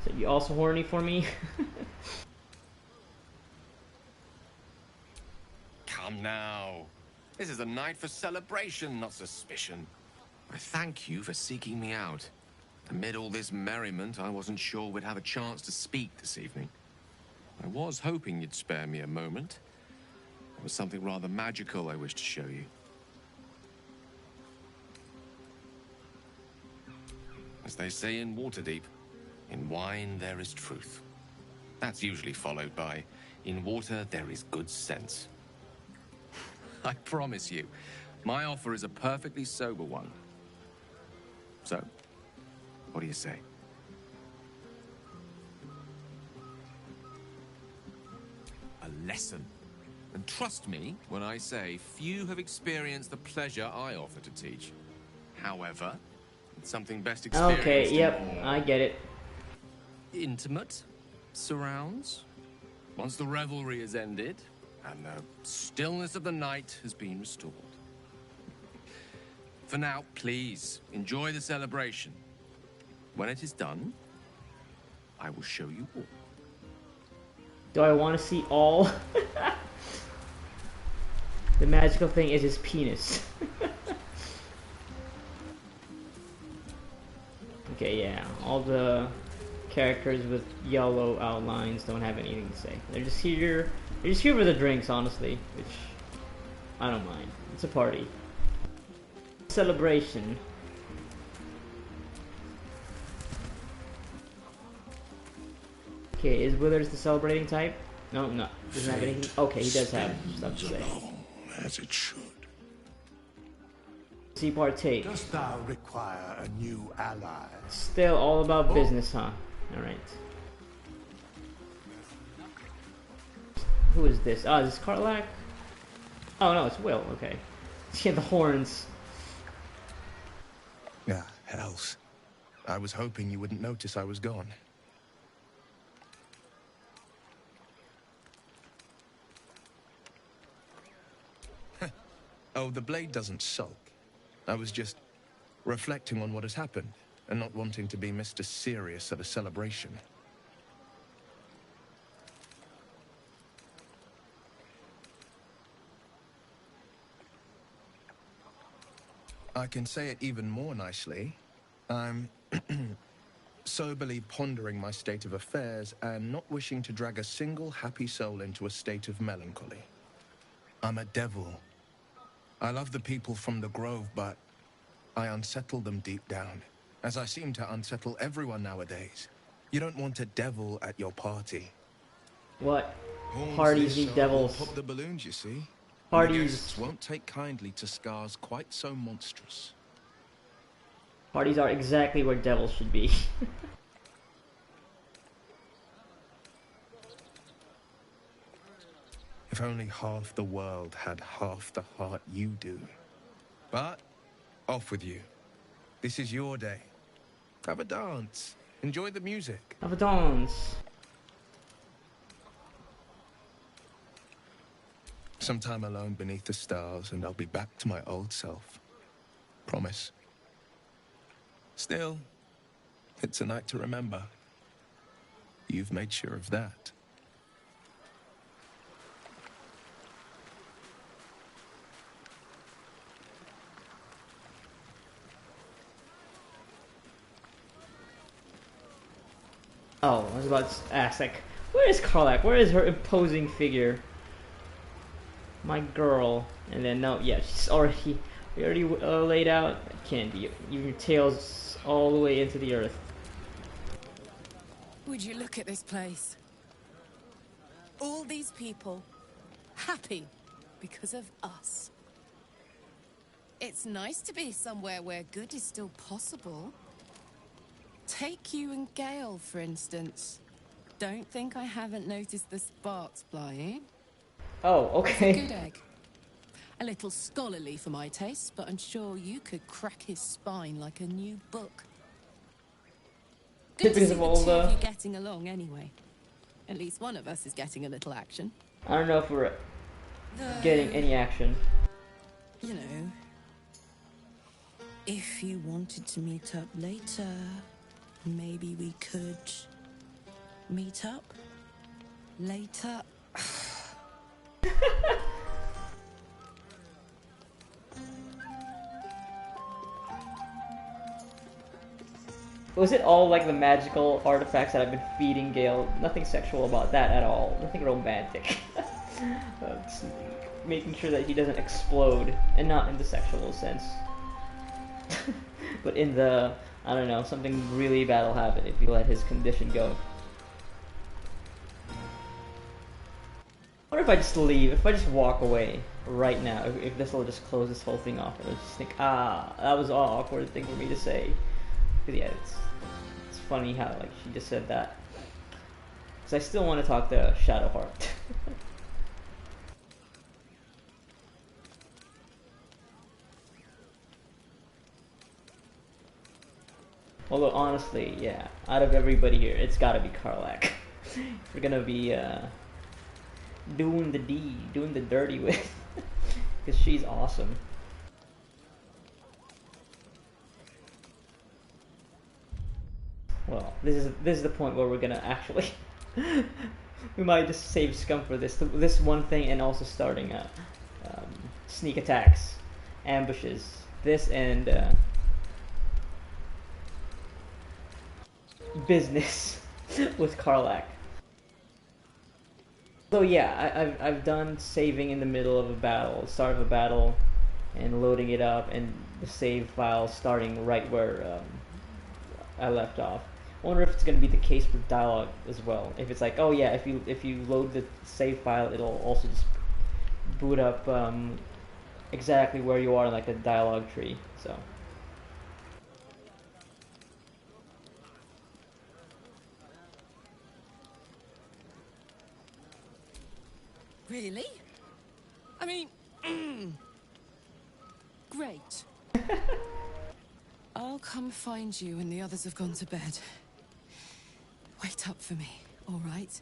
So you also horny for me? Come now. This is a night for celebration, not suspicion. I thank you for seeking me out. Amid all this merriment, I wasn't sure we'd have a chance to speak this evening. I was hoping you'd spare me a moment. There was something rather magical I wished to show you. As they say in Waterdeep, in wine there is truth. That's usually followed by, in water there is good sense. I promise you, my offer is a perfectly sober one. So, what do you say? A lesson. And trust me when I say few have experienced the pleasure I offer to teach. However, it's something best experienced. Okay, yep, I get it. Intimate surrounds. Once the revelry is ended, and the stillness of the night has been restored. For now, please, enjoy the celebration. When it is done, I will show you all. Do I want to see all? The magical thing is his penis. Okay, yeah, all the characters with yellow outlines don't have anything to say. They're just here for the drinks, honestly, which I don't mind. It's a party. Celebration. Okay, is Withers the celebrating type? No, no. Doesn't have anything. Okay, he does have stuff to say. As it should. See, partake. Dost thou require a new ally? Still all about business, huh? Alright. Who is this? Oh, is this Karlach? Oh no, it's Will, okay. She had the horns. Ah, hells. I was hoping you wouldn't notice I was gone. Oh, the blade doesn't sulk. I was just reflecting on what has happened and not wanting to be Mr. Serious at a celebration. I can say it even more nicely. I'm soberly pondering my state of affairs and not wishing to drag a single happy soul into a state of melancholy. I'm a devil. I love the people from the Grove, but I unsettle them deep down, as I seem to unsettle everyone nowadays. You don't want a devil at your party. What? Parties need devils. Pop the balloons, you see. Parties. Guests won't take kindly to scars quite so monstrous. Parties are exactly where devils should be. If only half the world had half the heart you do. But, off with you. This is your day. Have a dance. Enjoy the music. Have a dance. Some time alone beneath the stars and I'll be back to my old self. Promise. Still, it's a night to remember. You've made sure of that. Oh, I was about to ask, like, where is Karlach? Where is her imposing figure? My girl. And then, no, yeah, she's already laid out. Can't be. Even your tail's all the way into the earth. Would you look at this place? All these people happy because of us. It's nice to be somewhere where good is still possible. Take you and Gale, for instance. Don't think I haven't noticed the sparks flying. Oh, okay. It's a good egg. A little scholarly for my taste, but I'm sure you could crack his spine like a new book. Good to see the two of you getting along anyway. At least one of us is getting a little action. I don't know if we're getting any action. You know, if you wanted to meet up later, maybe we could meet up later. Was it all like the magical artifacts that I've been feeding Gale? Nothing sexual about that at all. Nothing romantic. Just making sure that he doesn't explode, and not in the sexual sense, but in the, I don't know, something really bad will happen if you let his condition go. What if I just leave? If I just walk away right now? If this will just close this whole thing off, and I just think, that was an awkward thing for me to say. Because yeah, it's funny how like she just said that. Because I still want to talk to Shadowheart. Although honestly, yeah, out of everybody here, it's gotta be Karlach. We're gonna be doing the deed, doing the dirty with, because she's awesome. Well, this is the point where we're gonna actually, we might just save Scum for this one thing, and also starting sneak attacks, ambushes, this and business with Karlach. So yeah, I've done saving in the middle of a battle, start of a battle, and loading it up, and the save file starting right where I left off. I wonder if it's going to be the case with dialogue as well. If it's like, oh yeah, if you load the save file, it'll also just boot up exactly where you are in like a dialogue tree. So. Really? I mean, great. I'll come find you when the others have gone to bed. Wait up for me, all right?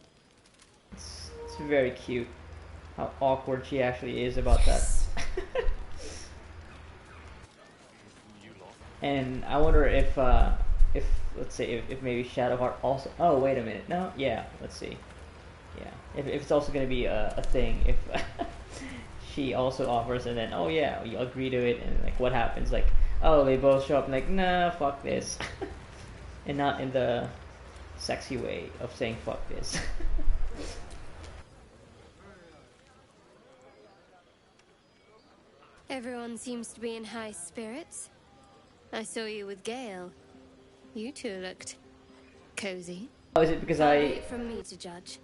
It's very cute how awkward she actually is about that. And I wonder if let's say if maybe Shadowheart also. Oh wait a minute, no, yeah, let's see. Yeah, if it's also gonna be a thing, if she also offers, and then oh yeah, you agree to it, and like what happens? Like oh, they both show up and like nah, fuck this, and not in the sexy way of saying fuck this. Everyone seems to be in high spirits. I saw you with Gale. You two looked cozy. Oh, is it because Hardly from me to judge.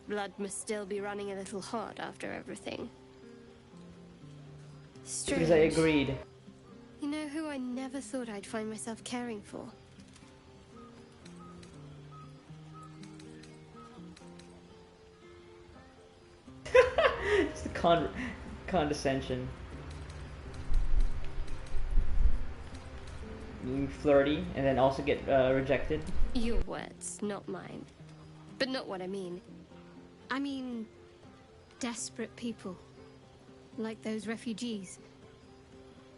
Blood must still be running a little hot after everything. Strange. Because I agreed. You know who I never thought I'd find myself caring for? It's the condescension. Being flirty and then also get rejected. Your words, not mine. But not what I mean. I mean, desperate people. Like those refugees.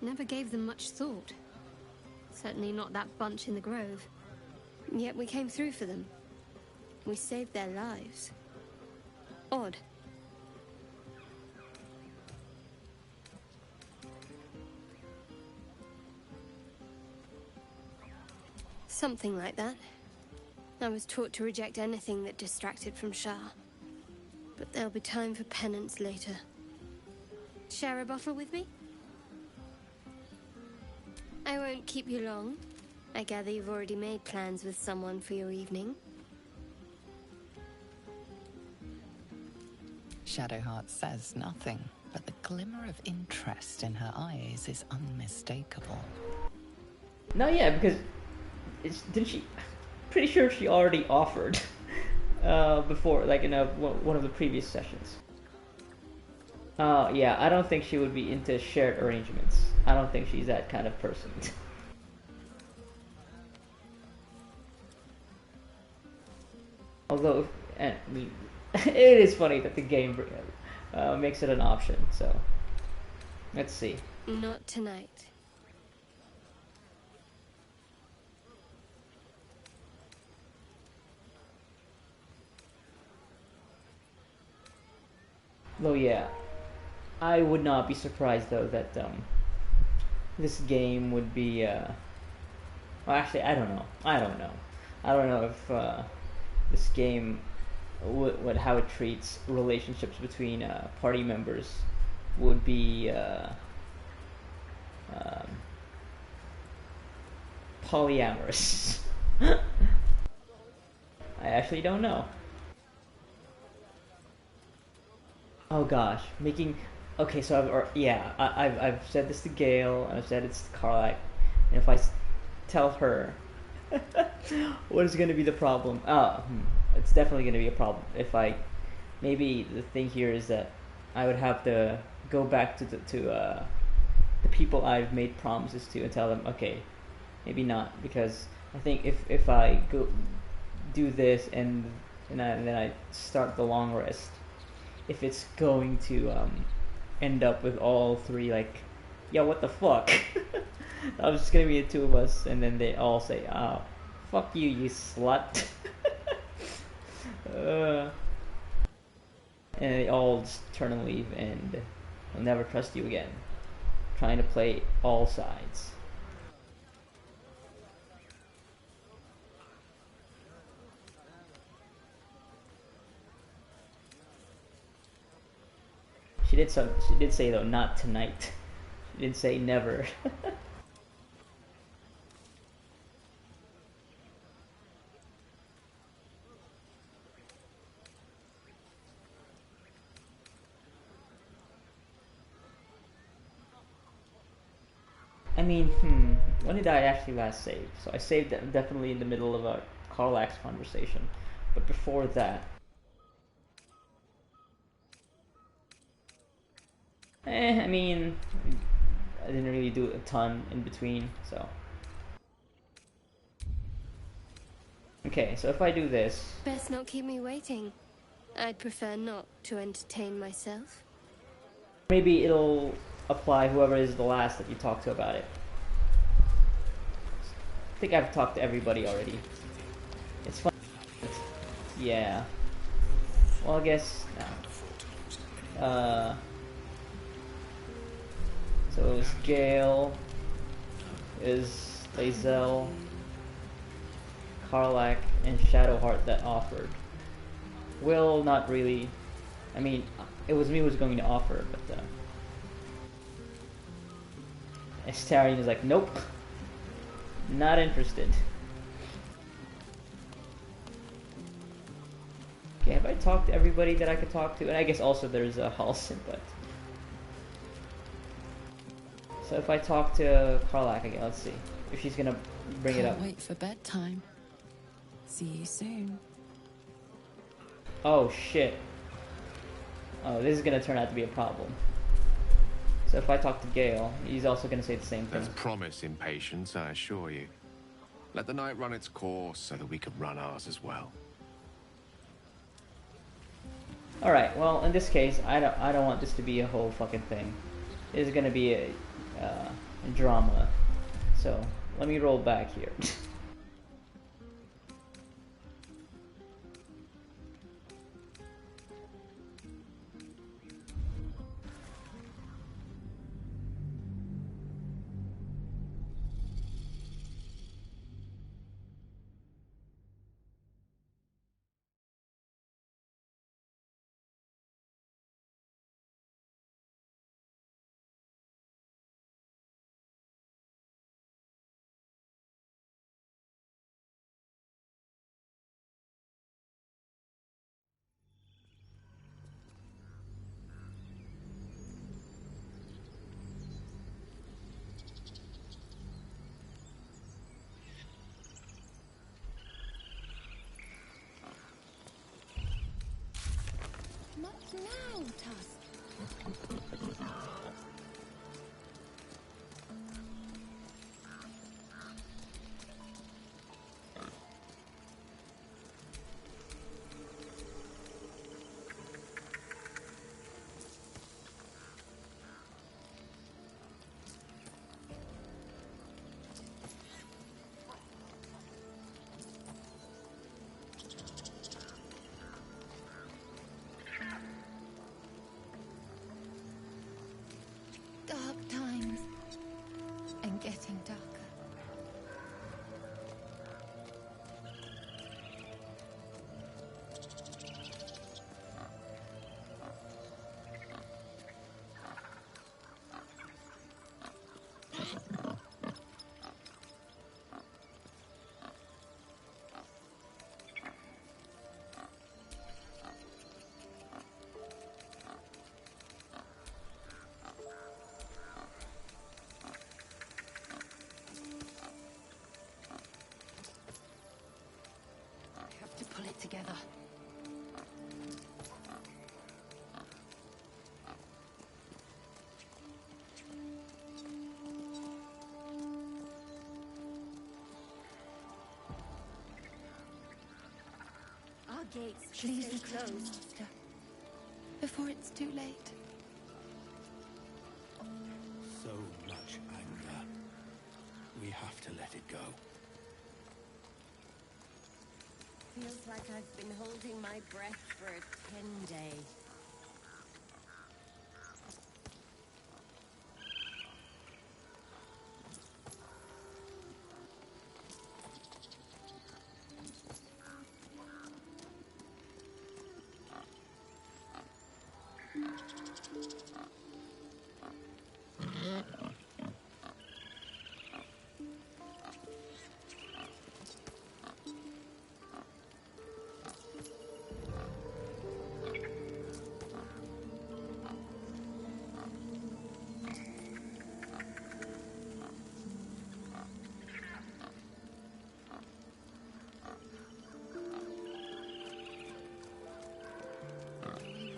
Never gave them much thought. Certainly not that bunch in the grove. Yet we came through for them. We saved their lives. Odd. Something like that. I was taught to reject anything that distracted from Shah. But there'll be time for penance later. Share a bottle with me? I won't keep you long. I gather you've already made plans with someone for your evening. Shadowheart says nothing, but the glimmer of interest in her eyes is unmistakable. No, yeah, because didn't she? Pretty sure she already offered before, like in one of the previous sessions. Yeah, I don't think she would be into shared arrangements. I don't think she's that kind of person. Although, I mean, it is funny that the game makes it an option. So, let's see. Not tonight. Though yeah, I would not be surprised though that this game would be Well, actually, I don't know. I don't know. I don't know if this game, what how it treats relationships between party members, would be um, polyamorous. I actually don't know. Oh gosh, making. Okay, so I've said this to Gail, and I've said it's to Carlac, and if I tell her, what is going to be the problem? It's definitely going to be a problem. If I, maybe the thing here is that I would have to go back to the people I've made promises to and tell them, okay, maybe not, because I think if I go do this and then I start the long rest, if it's going to end up with all three like, yeah, what the fuck? I was just gonna be the two of us, and then they all say, "Oh, fuck you, you slut," and they all just turn and leave, and I'll never trust you again. Trying to play all sides. She did say though, not tonight. She didn't say never. I mean, when did I actually last save? So I saved definitely in the middle of a Carlax conversation, but before that, I mean, I didn't really do a ton in between, so. Okay, so if I do this... Best not keep me waiting. I'd prefer not to entertain myself. Maybe it'll apply whoever is the last that you talk to about it. I think I've talked to everybody already. It's fun. Yeah. Well, I guess... no. So it was Gale, is Lae'zel, Karlach, and Shadowheart that offered. Will not really. I mean, it was me who was going to offer, but Astarion is like, nope, not interested. Okay, have I talked to everybody that I could talk to? And I guess also there's a Halsin, but. So if I talk to Karlach again, let's see if she's gonna bring it up. Wait for bedtime. See you soon. Oh shit. Oh, this is gonna turn out to be a problem. So if I talk to Gale, he's also gonna say the same thing. There's promise in patience, I assure you. Let the night run its course so that we can run ours as well. All right. Well, in this case, I don't want this to be a whole fucking thing. It is gonna be a drama. So let me roll back here. Not now, Tusk. together. Our gates Please stay return, closed. Master, before it's too late. So much anger. We have to let it go. Feels like I've been holding my breath for a 10-day.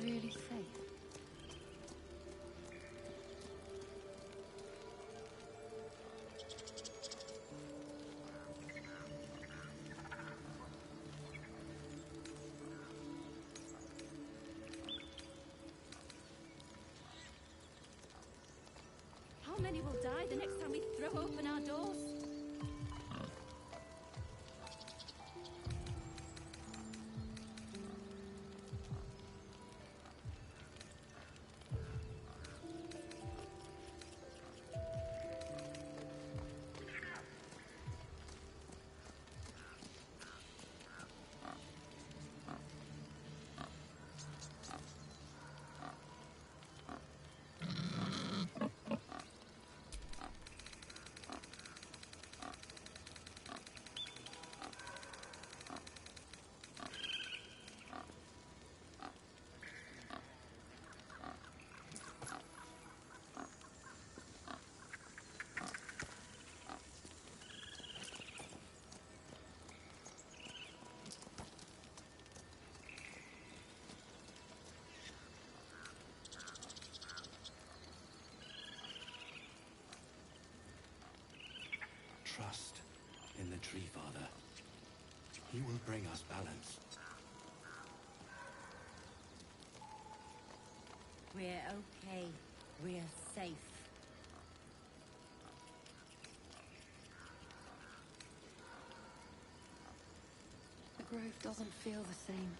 Really safe. How many will die the next time we throw open our doors? Trust in the Tree Father. He will bring us balance. We're okay. We're safe. The grove doesn't feel the same.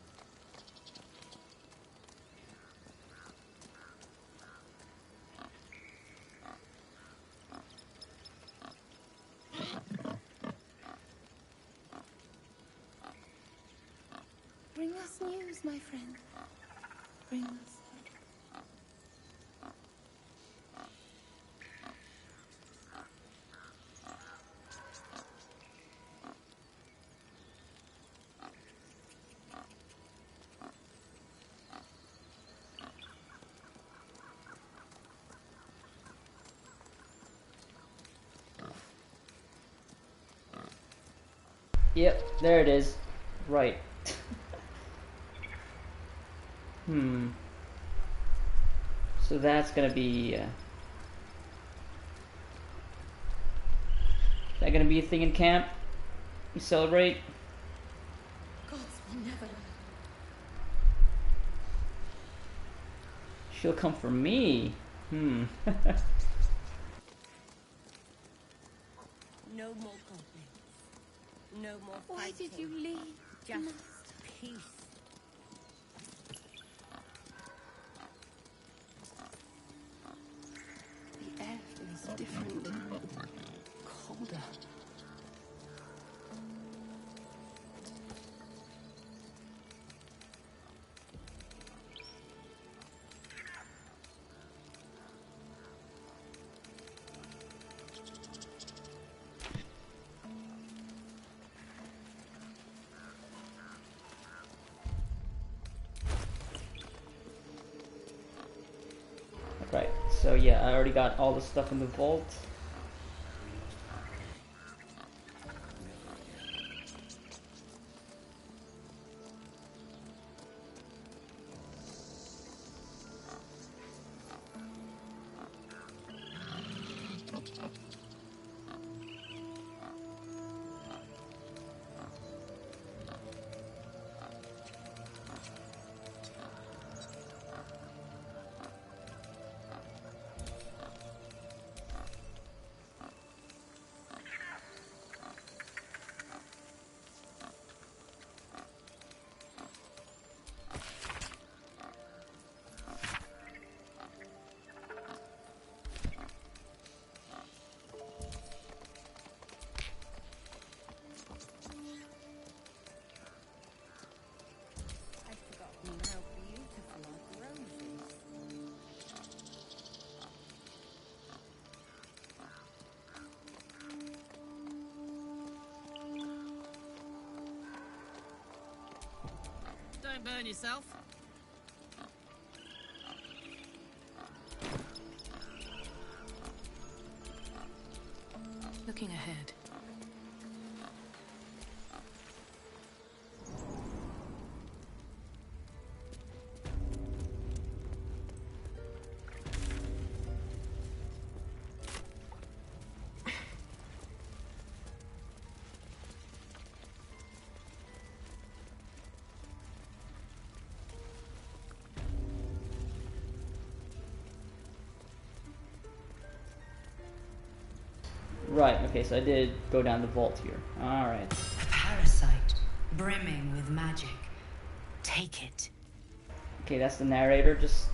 Bring us news, my friend. Bring us. Yep, there it is. Right. So that's gonna be... is that gonna be a thing in camp? We celebrate? Gods will never. She'll come for me. No more goblins. No more Why fighting. did you leave? Just peace. The air feels different. Colder. Right, so yeah, I already got all the stuff in the vault. Don't burn yourself. Looking ahead. Right, okay, so I did go down the vault here. Alright. A parasite, brimming with magic. Take it. Okay, that's the narrator just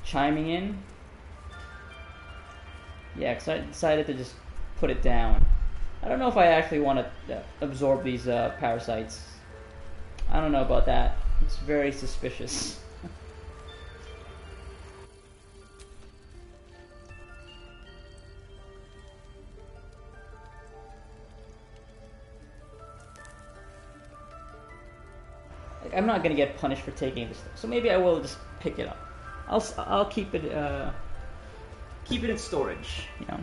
chiming in. Yeah, because I decided to just put it down. I don't know if I actually want to absorb these parasites. I don't know about that. It's very suspicious. I'm not gonna get punished for taking this, so maybe I will just pick it up. I'll keep it in storage, you know.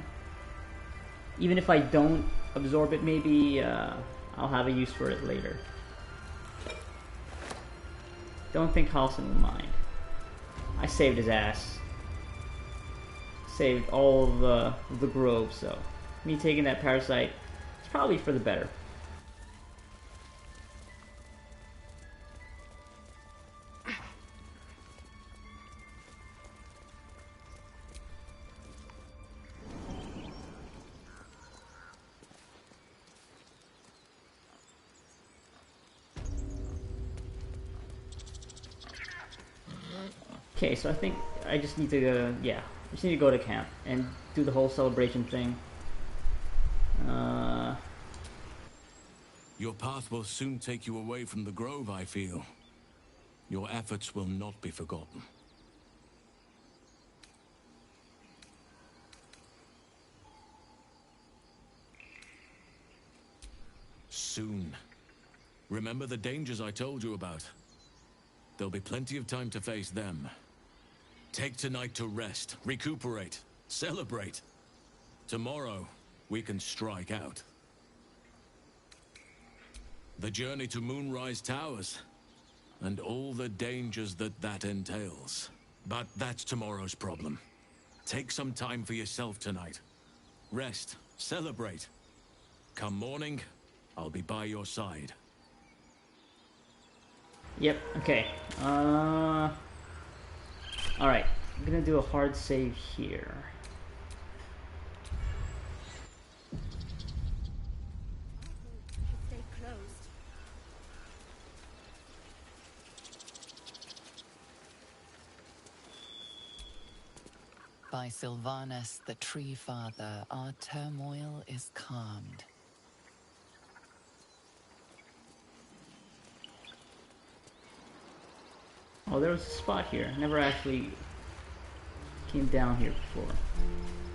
Even if I don't absorb it, maybe I'll have a use for it later. Don't think Halsin will mind. I saved his ass. Saved all of the grove, so me taking that parasite, it's probably for the better. Okay, so I think I just need to go, yeah, I just need to go to camp and do the whole celebration thing. Your path will soon take you away from the grove, I feel. Your efforts will not be forgotten. Soon. Remember the dangers I told you about? There'll be plenty of time to face them. Take tonight to rest, recuperate, celebrate. Tomorrow, we can strike out. The journey to Moonrise Towers, and all the dangers that entails. But that's tomorrow's problem. Take some time for yourself tonight. Rest, celebrate. Come morning, I'll be by your side. Yep, okay. Alright, I'm gonna do a hard save here. Stay closed. By Sylvanus, the Tree Father, our turmoil is calmed. Oh, there was a spot here. I never actually came down here before.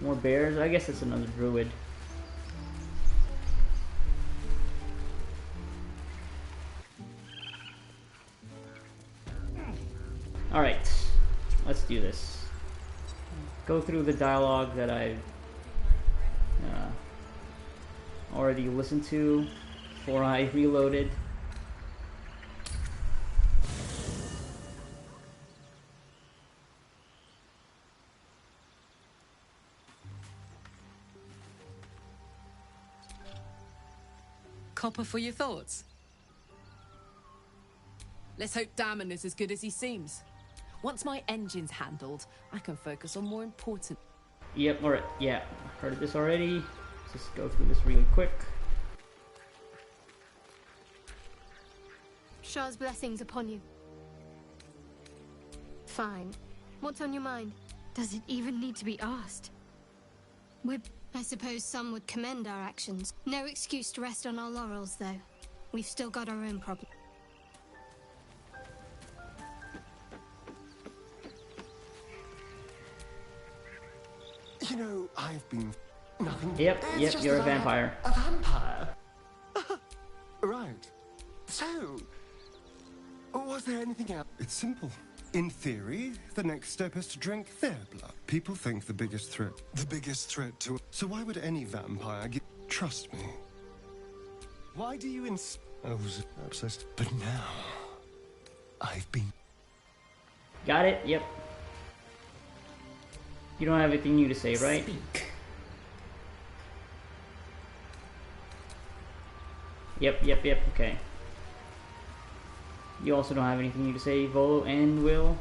More bears? I guess it's another druid. Alright, let's do this. Go through the dialogue that I've already listened to before I reloaded. Copper for your thoughts? Let's hope Damon is as good as he seems. Once my engine's handled, I can focus on more important... Yep, alright, yeah. Heard this already. Let's just go through this really quick. Shah's blessings upon you. Fine. What's on your mind? Does it even need to be asked? I suppose some would commend our actions. No excuse to rest on our laurels, though. We've still got our own problems. You know, I've been nothing. Yep, you're a vampire. A vampire? Right. So, Was there anything else? It's simple. In theory, the next step is to drink their blood. People think the biggest threat... The biggest threat to... So why would any vampire get... Trust me. Why do you I was obsessed. But now... I've been... Got it? Yep. You don't have anything new to say, right? Speak. Yep, okay. You also don't have anything new to say, Volo and Will.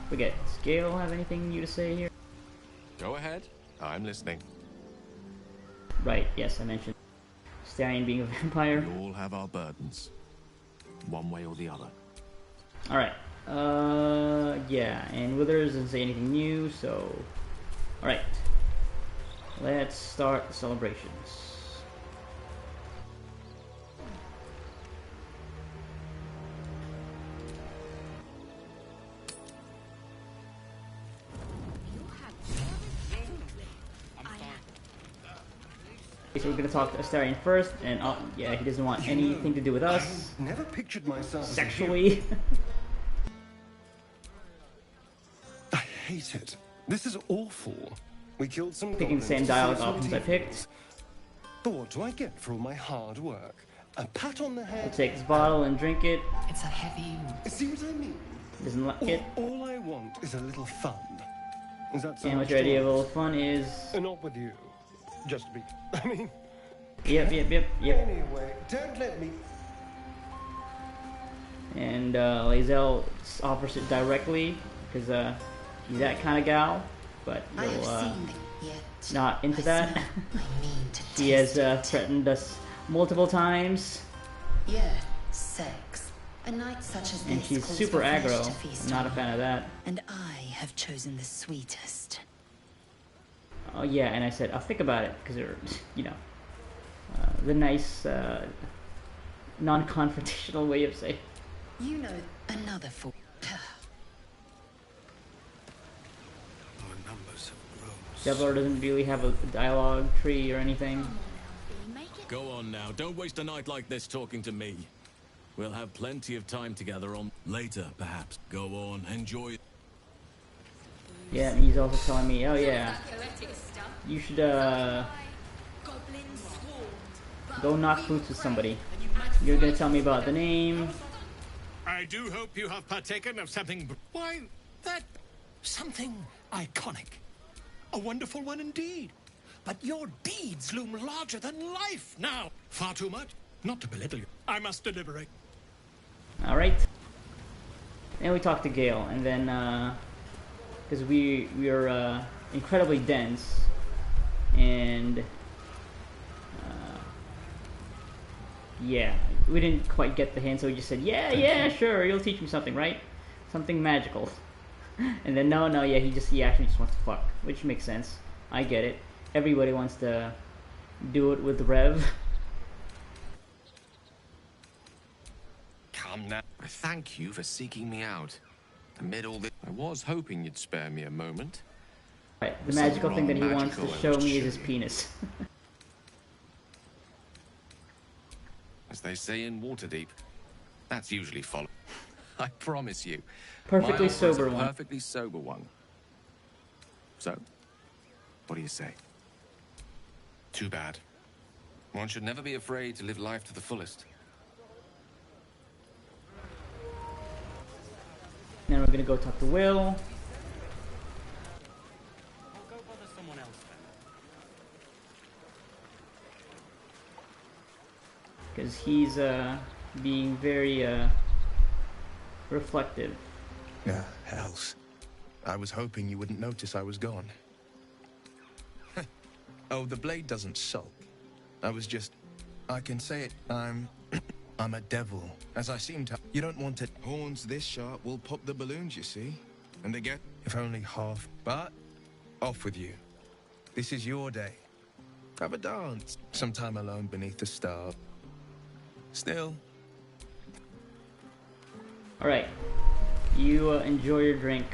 Forget, does Gale have anything new to say here? Go ahead. I'm listening. Right, yes, I mentioned Starion being a vampire. We all have our burdens. One way or the other. Alright. Yeah, and Withers doesn't say anything new, so... Alright. Let's start the celebrations. So we're gonna talk to Astarion first, and yeah, he doesn't want anything to do with us. I never pictured myself sexually. I hate it. This is awful. We killed some Picking the same dialogue options I picked. But what do I get for all my hard work? A pat on the head. I'll take this bottle and drink it. It's a heavy... See what I mean? Doesn't like it. All I want is a little fun. Is that so? And what your idea of a little fun is? Not with you. Just to be... I mean... Yep. Anyway, don't let me... And Lae'zel offers it directly, because he's that kind of gal, but he'll not into that. He has threatened us multiple times. Yeah, sex. A night such as this. And she's super aggro. I'm not a fan of that. And I have chosen the sweetest. Oh yeah, and I said I'll think about it because they're, you know, the nice, non-confrontational way of saying. You know, another fool. Devlor doesn't really have a dialogue tree or anything. Go on now, don't waste a night like this talking to me. We'll have plenty of time together on later, perhaps. Go on, enjoy it. Yeah, and he's also telling me, oh yeah, you should go knock boots with somebody. You're gonna tell me about the name. I do hope you have partaken of something... Why, that... something iconic. A wonderful one indeed. But your deeds loom larger than life now. Far too much. Not to belittle you. I must deliberate. Alright. And we talk to Gale, and then, because we're incredibly dense, and, yeah, we didn't quite get the hint, so we just said, yeah, sure, you'll teach me something, right? Something magical. And then, no, yeah, he actually just wants to fuck, which makes sense. I get it. Everybody wants to do it with Rev. Come now. I thank you for seeking me out. Amid all this, I was hoping you'd spare me a moment. Right, the magical thing that he wants to show me is his penis. As they say in Waterdeep, that's usually followed. I promise you. Perfectly my sober offer is a one. Perfectly sober one. So, what do you say? Too bad. One should never be afraid to live life to the fullest. Now we're gonna go talk to Will. I'll go bother someone else then. Because he's being very reflective. Yeah, hells. I was hoping you wouldn't notice I was gone. Oh, the blade doesn't sulk. I was just... I can say it, I'm a devil, as I seem to... You don't want it. Horns this sharp will pop the balloons, you see? And they get... If only half. But, off with you. This is your day. Have a dance. Sometime alone beneath the stars. Still. Alright. You enjoy your drink.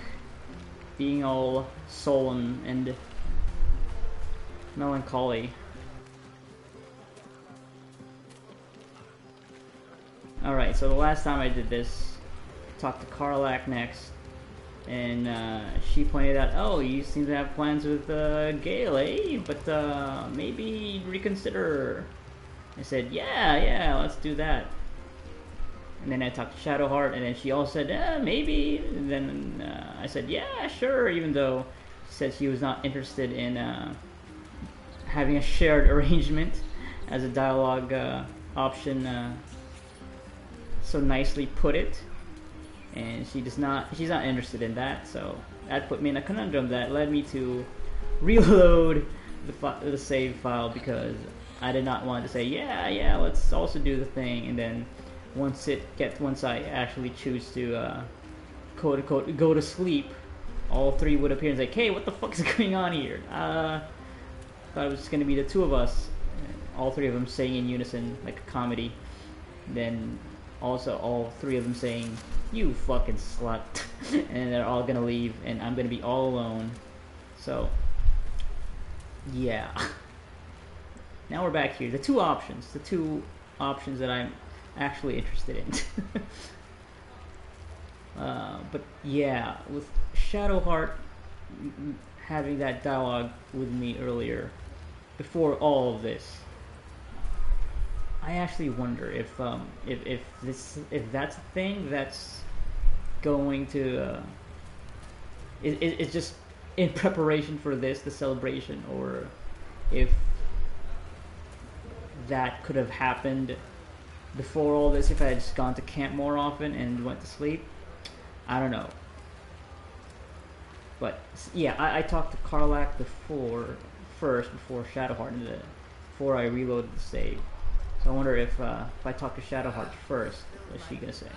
Being all sullen and melancholy. Alright, so the last time I did this, talked to Karlak next, and she pointed out, oh, you seem to have plans with Gale, eh? But maybe reconsider. I said, yeah, let's do that. And then I talked to Shadowheart, and then she also said, maybe. And then I said, yeah, sure, even though she said she was not interested in having a shared arrangement as a dialogue option so nicely put it. And she's not interested in that, so that put me in a conundrum that led me to reload the save file, because I did not want to say, yeah, let's also do the thing, and then once I actually choose to quote unquote go to sleep, all three would appear and say, hey, what the fuck is going on here? Thought it was just gonna be the two of us, all three of them saying in unison like a comedy. Then also all three of them saying, you fucking slut, and they're all gonna leave and I'm gonna be all alone. So yeah. Now we're back here. The two options that I'm actually interested in. But yeah, with Shadowheart having that dialogue with me earlier, before all of this, I actually wonder if that's a thing that's going to it's just in preparation for this, the celebration, or if that could have happened before all this, if I had just gone to camp more often and went to sleep. I don't know. But yeah, I talked to Karlak before Shadowheart, before I reloaded the save. So I wonder if I talk to Shadowheart first, what's she gonna say?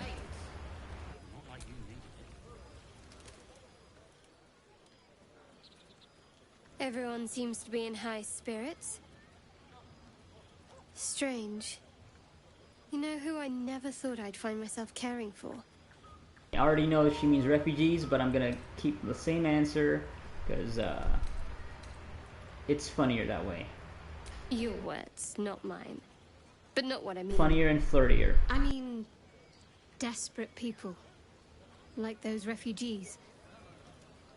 Everyone seems to be in high spirits. Strange. You know who I never thought I'd find myself caring for? I already know she means refugees, but I'm gonna keep the same answer, because it's funnier that way. Your words, not mine. But not what I mean. Funnier and flirtier. I mean, desperate people. Like those refugees.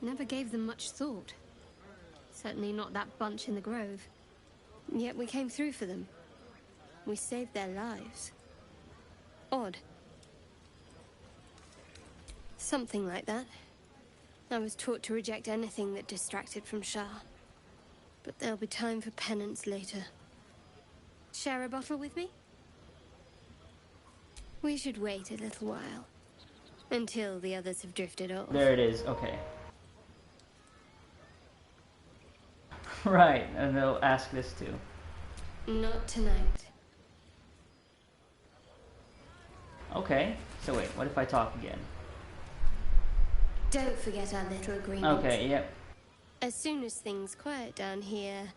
Never gave them much thought. Certainly not that bunch in the grove. Yet we came through for them. We saved their lives. Odd. Something like that. I was taught to reject anything that distracted from Shah. But there'll be time for penance later. Share a bottle with me? We should wait a little while. Until the others have drifted off. There it is, okay. Right, and they'll ask this too. Not tonight. Okay, so wait, what if I talk again? Don't forget our little agreement. Okay, yep. As soon as things quiet down here...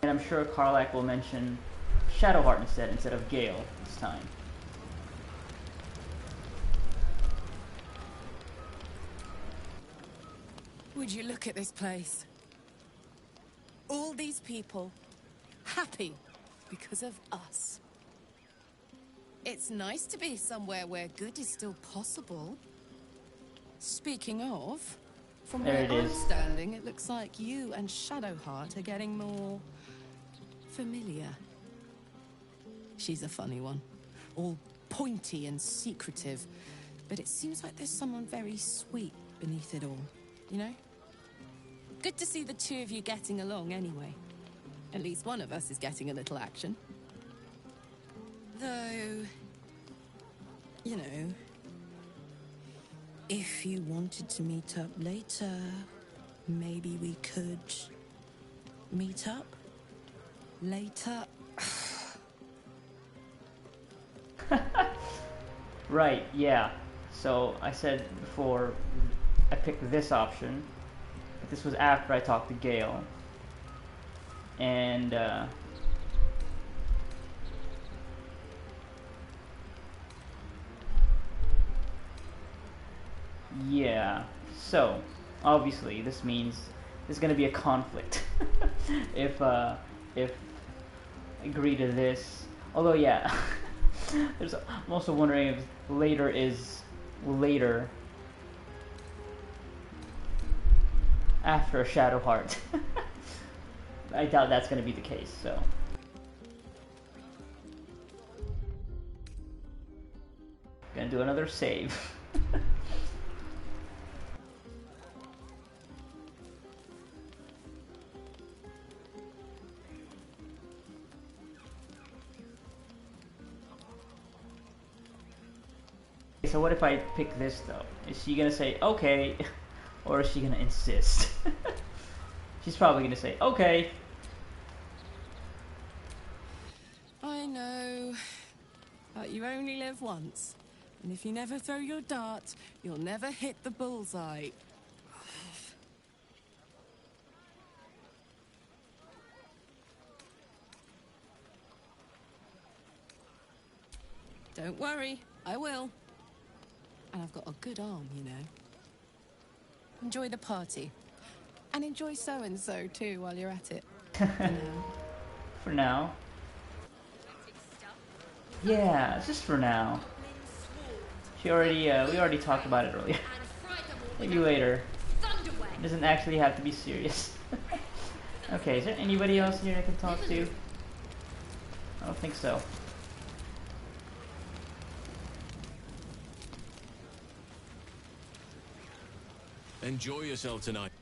And I'm sure Karlak will mention Shadowheart instead of Gale this time. Would you look at this place? All these people happy because of us. It's nice to be somewhere where good is still possible. Speaking of, from where I'm standing, it looks like you and Shadowheart are getting more familiar. She's a funny one. All pointy and secretive. But it seems like there's someone very sweet beneath it all, you know? Good to see the two of you getting along anyway. At least one of us is getting a little action. Though, you know, if you wanted to meet up later, maybe we could meet up later. Right, yeah. So I said before I picked this option. But this was after I talked to Gale. And yeah. So obviously this means there's gonna be a conflict. if agree to this. Although, yeah, I'm also wondering if later is later after Shadowheart. I doubt that's going to be the case, so. Gonna do another save. So what if I pick this though? Is she gonna say okay, or is she gonna insist? She's probably gonna say okay. I know, but you only live once. And if you never throw your dart, you'll never hit the bullseye. Don't worry, I will. And I've got a good arm, you know. Enjoy the party. And enjoy so-and-so too while you're at it. For now. For now. Yeah, just for now. We already talked about it earlier. Maybe later. It doesn't actually have to be serious. Okay, is there anybody else here I can talk to? I don't think so. Enjoy yourself tonight.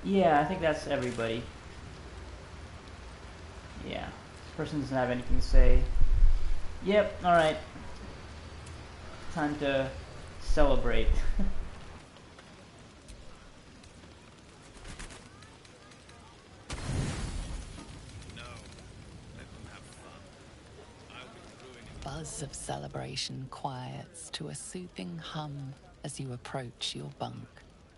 Yeah, I think that's everybody. Yeah, this person doesn't have anything to say. Yep, alright. Time to celebrate. Buzz of celebration quiets to a soothing hum as you approach your bunk.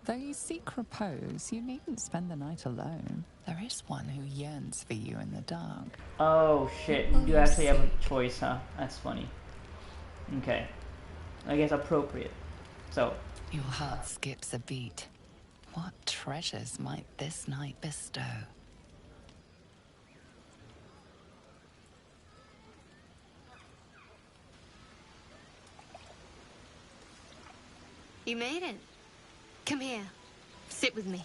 Though you seek repose, you needn't spend the night alone. There is one who yearns for you in the dark. Oh shit, you actually have a choice, huh? That's funny. Okay. I guess appropriate. So. Your heart skips a beat. What treasures might this night bestow? You made it. Come here. Sit with me.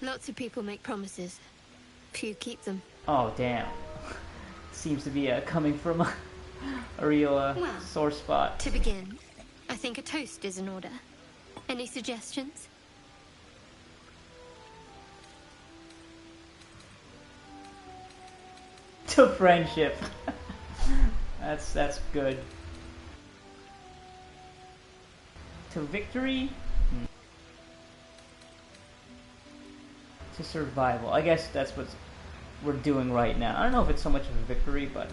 Lots of people make promises. Few keep them. Oh, damn. Seems to be coming from a real Well, sore spot. To begin, I think a toast is in order. Any suggestions? To friendship. That's good. To victory? To survival. I guess that's what we're doing right now. I don't know if it's so much of a victory, but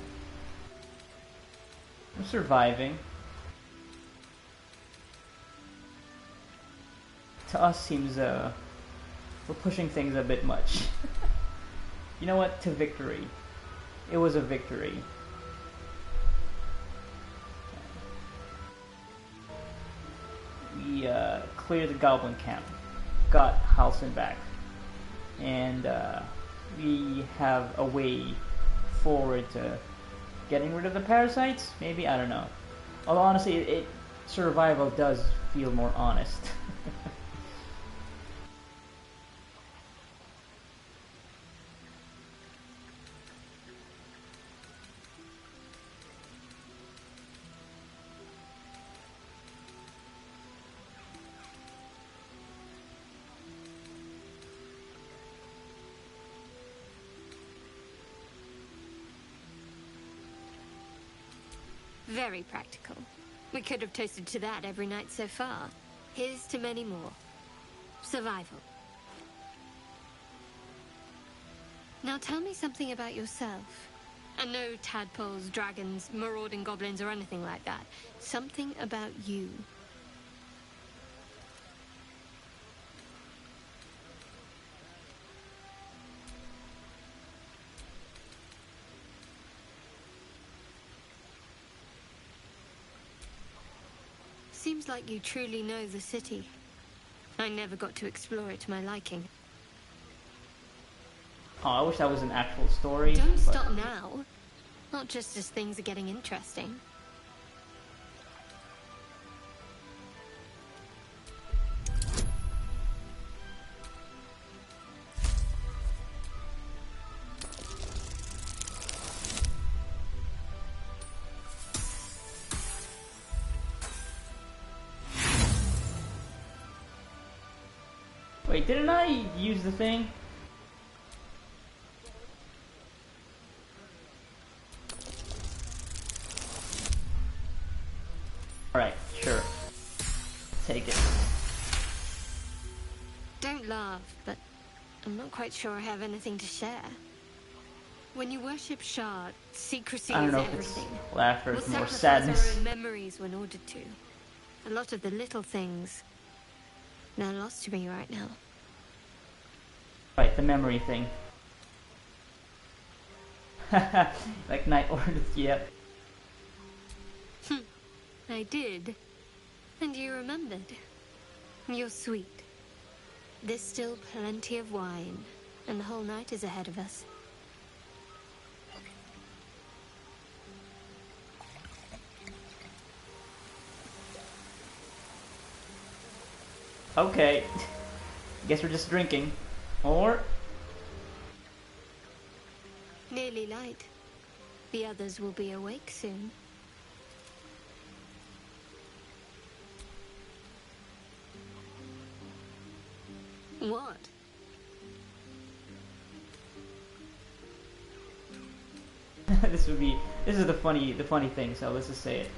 we're surviving. To us seems we're pushing things a bit much. You know what? To victory. It was a victory. We cleared the goblin camp, got Halsin back, and we have a way forward to getting rid of the parasites. Maybe, I don't know. Although honestly, survival does feel more honest. Very practical. We could have toasted to that every night so far. Here's to many more. Survival. Now tell me something about yourself. And no tadpoles, dragons, marauding goblins, or anything like that. Something about you. Seems like you truly know the city. I never got to explore it to my liking. Oh, I wish that was an actual story. Don't stop now. Not just as things are getting interesting. Wait, didn't I use the thing? Alright, sure. Take it. Don't laugh, but I'm not quite sure I have anything to share. When you worship Shard, secrecy I don't is know if it's everything. laughter, We'll it's more sacrifice sadness. our own memories when ordered to. A lot of the little things, they're lost to me right now. Right, the memory thing. Like Night Orders, yep. I did. And you remembered. You're sweet. There's still plenty of wine, and the whole night is ahead of us. Okay. Guess we're just drinking. Or... Nearly light. The others will be awake soon. What? this is the funny thing, so let's just say it.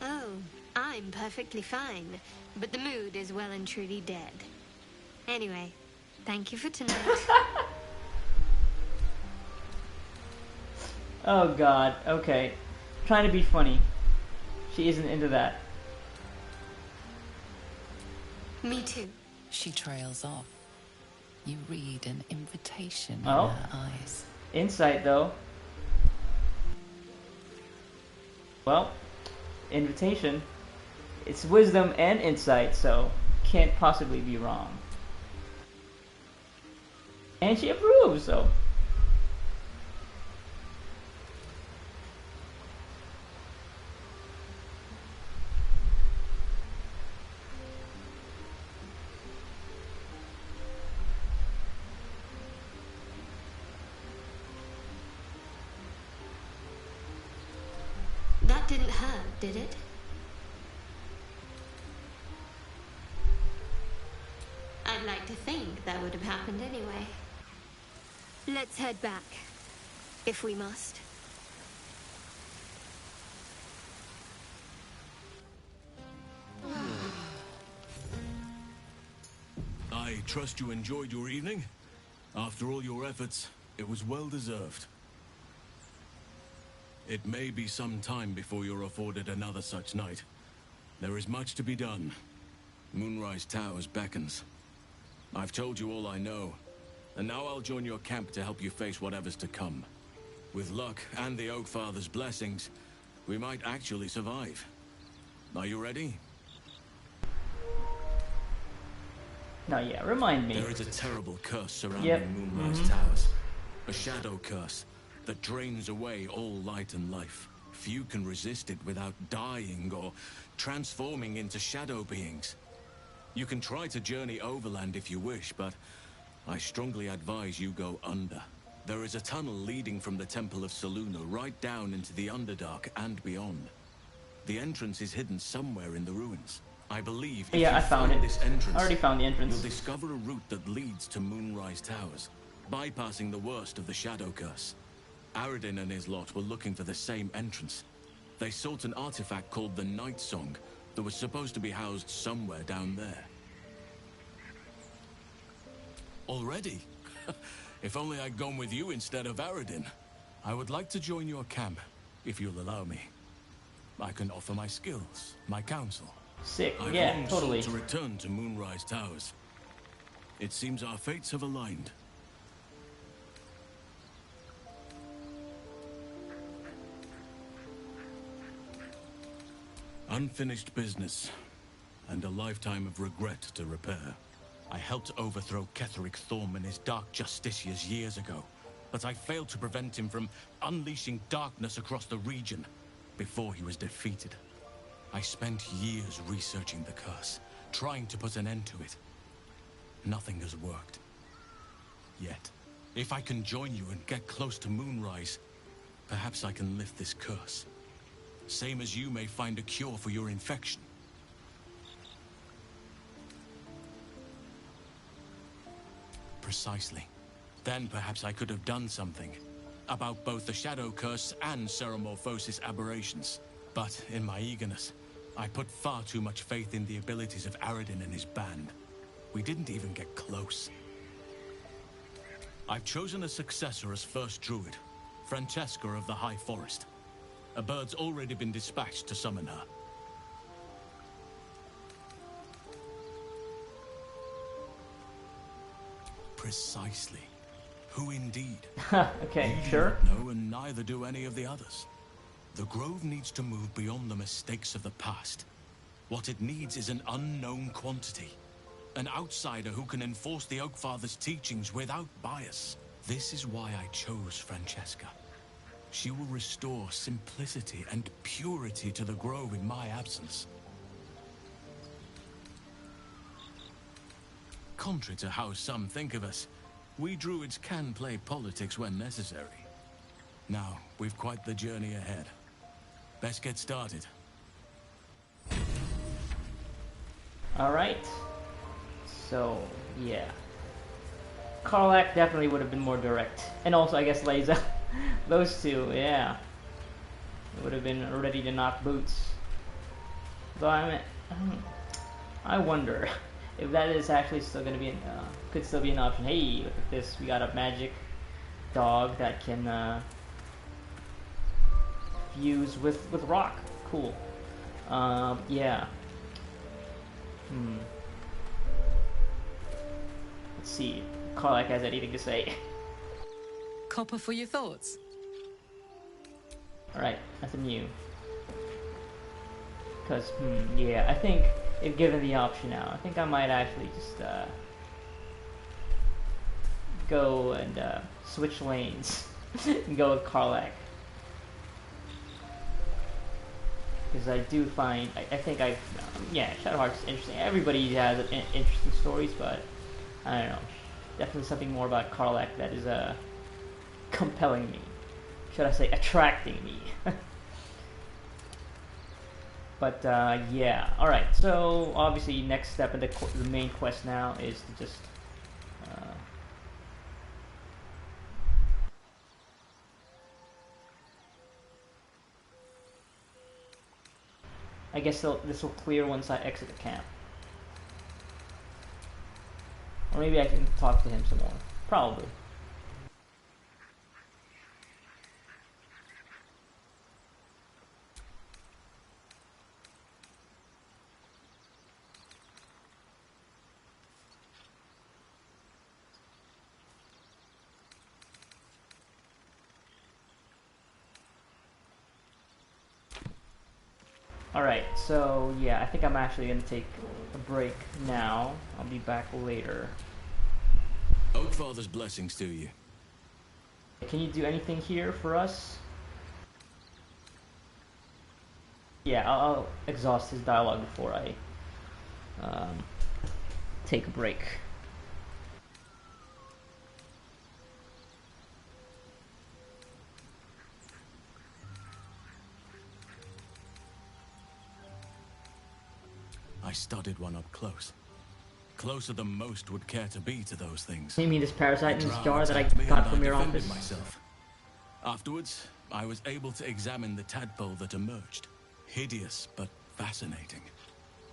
Oh, I'm perfectly fine, but the mood is well and truly dead. Anyway, thank you for tonight. Oh god, okay. Trying to be funny. She isn't into that. Me too. She trails off. You read an invitation Oh. in her eyes. Insight, though. Well, invitation. It's wisdom and insight, so can't possibly be wrong. And she approves, so. That didn't hurt, did it? I'd like to think that would have happened anyway. Let's head back, if we must. I trust you enjoyed your evening. After all your efforts, it was well deserved. It may be some time before you're afforded another such night. There is much to be done. Moonrise Towers beckons. I've told you all I know, and now I'll join your camp to help you face whatever's to come. With luck and the Oak Father's blessings, we might actually survive. Are you ready? Now, yeah, remind me. There is a terrible curse surrounding Yep. Moonrise Towers. A shadow curse that drains away all light and life. Few can resist it without dying or transforming into shadow beings. You can try to journey overland if you wish, but I strongly advise you go under. There is a tunnel leading from the Temple of Selûne right down into the Underdark and beyond. The entrance is hidden somewhere in the ruins. I believe if Yeah, you I found it. this entrance, I already found the entrance. you'll discover a route that leads to Moonrise Towers, bypassing the worst of the Shadow Curse. Aradin and his lot were looking for the same entrance. They sought an artifact called the Night Song that was supposed to be housed somewhere down there. Already? If only I'd gone with you instead of Aradin. I would like to join your camp, if you'll allow me. I can offer my skills, my counsel. Sick, I've yeah, long totally. sought to return to Moonrise Towers. It seems our fates have aligned. Unfinished business. and a lifetime of regret to repair. I helped overthrow Ketheric Thorm and his Dark Justiciars years ago, but I failed to prevent him from unleashing darkness across the region before he was defeated. I spent years researching the curse, trying to put an end to it. Nothing has worked. Yet, if I can join you and get close to Moonrise, perhaps I can lift this curse. Same as you may find a cure for your infection. Precisely. Then perhaps I could have done something about both the Shadow Curse and Ceremorphosis aberrations. But in my eagerness, I put far too much faith in the abilities of Aradin and his band. We didn't even get close. I've chosen a successor as first druid, Francesca of the High Forest. A bird's already been dispatched to summon her. Precisely. Who indeed? Okay, sure. No, and neither do any of the others. The Grove needs to move beyond the mistakes of the past. What it needs is an unknown quantity. An outsider who can enforce the Oakfather's teachings without bias. This is why I chose Francesca. She will restore simplicity and purity to the Grove in my absence. Contrary to how some think of us, we druids can play politics when necessary. Now, we've quite the journey ahead. Best get started. Alright. So, yeah. Karlach definitely would have been more direct. And also, I guess, Leza. Those two, yeah. It would have been ready to knock boots. Though I wonder if that is actually still going to be, could still be an option. Hey, look at this. We got a magic dog that can fuse with rock. Cool. Yeah. Let's see. Karlach has anything to say. Copper for your thoughts. Alright, nothing new. Because, yeah, I think if given the option now, I think I might actually just go and switch lanes and go with Karlach. Because I do find, I think yeah, Shadowheart's interesting. Everybody has interesting stories, but I don't know. Definitely something more about Karlach that is compelling me. Should I say attracting me? But yeah, alright, so obviously next step in the main quest now is to just I guess this will clear once I exit the camp. Or maybe I can talk to him some more. Probably. Alright, so yeah, I think I'm actually going to take a break now. I'll be back later. Oakfather's blessings to you. Can you do anything here for us? Yeah, I'll exhaust his dialogue before I take a break. I studied one up close. Closer than most would care to be to those things. You mean this parasite in this jar that I got from your office? Myself. Afterwards, I was able to examine the tadpole that emerged. Hideous, but fascinating.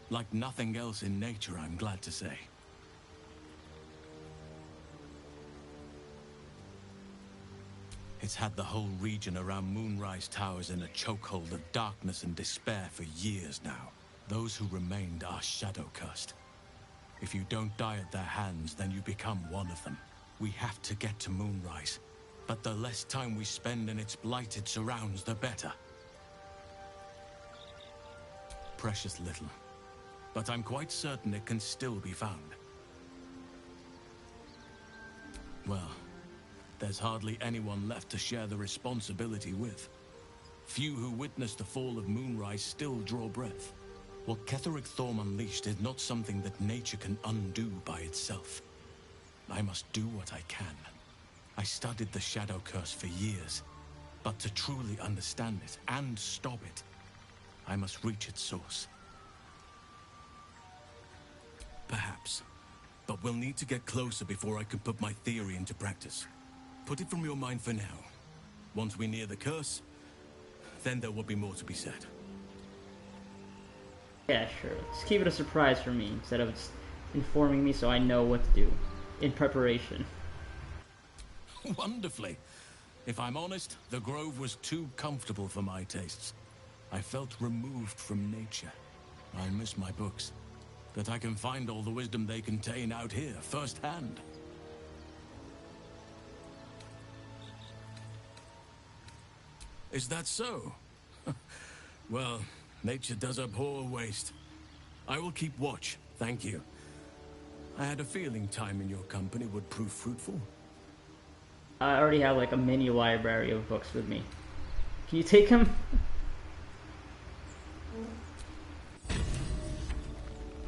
Like nothing else in nature, I'm glad to say. It's had the whole region around Moonrise Towers in a chokehold of darkness and despair for years now. Those who remained are shadow-cursed. If you don't die at their hands, then you become one of them. We have to get to Moonrise, but the less time we spend in its blighted surrounds, the better. Precious little. but I'm quite certain it can still be found. Well, there's hardly anyone left to share the responsibility with. Few who witnessed the fall of Moonrise still draw breath. What Ketheric Thorm unleashed is not something that nature can undo by itself. I must do what I can. I studied the Shadow Curse for years, but to truly understand it and stop it, I must reach its source. Perhaps, but we'll need to get closer before I can put my theory into practice. Put it from your mind for now. Once we near the curse, then there will be more to be said. Yeah, sure. Just keep it a surprise for me instead of just informing me so I know what to do in preparation. Wonderfully. If I'm honest, the grove was too comfortable for my tastes. I felt removed from nature. I miss my books, but I can find all the wisdom they contain out here firsthand. Is that so? Well, nature does abhor waste. I will keep watch, thank you. I had a feeling time in your company would prove fruitful. I already have like a mini library of books with me. Can you take them?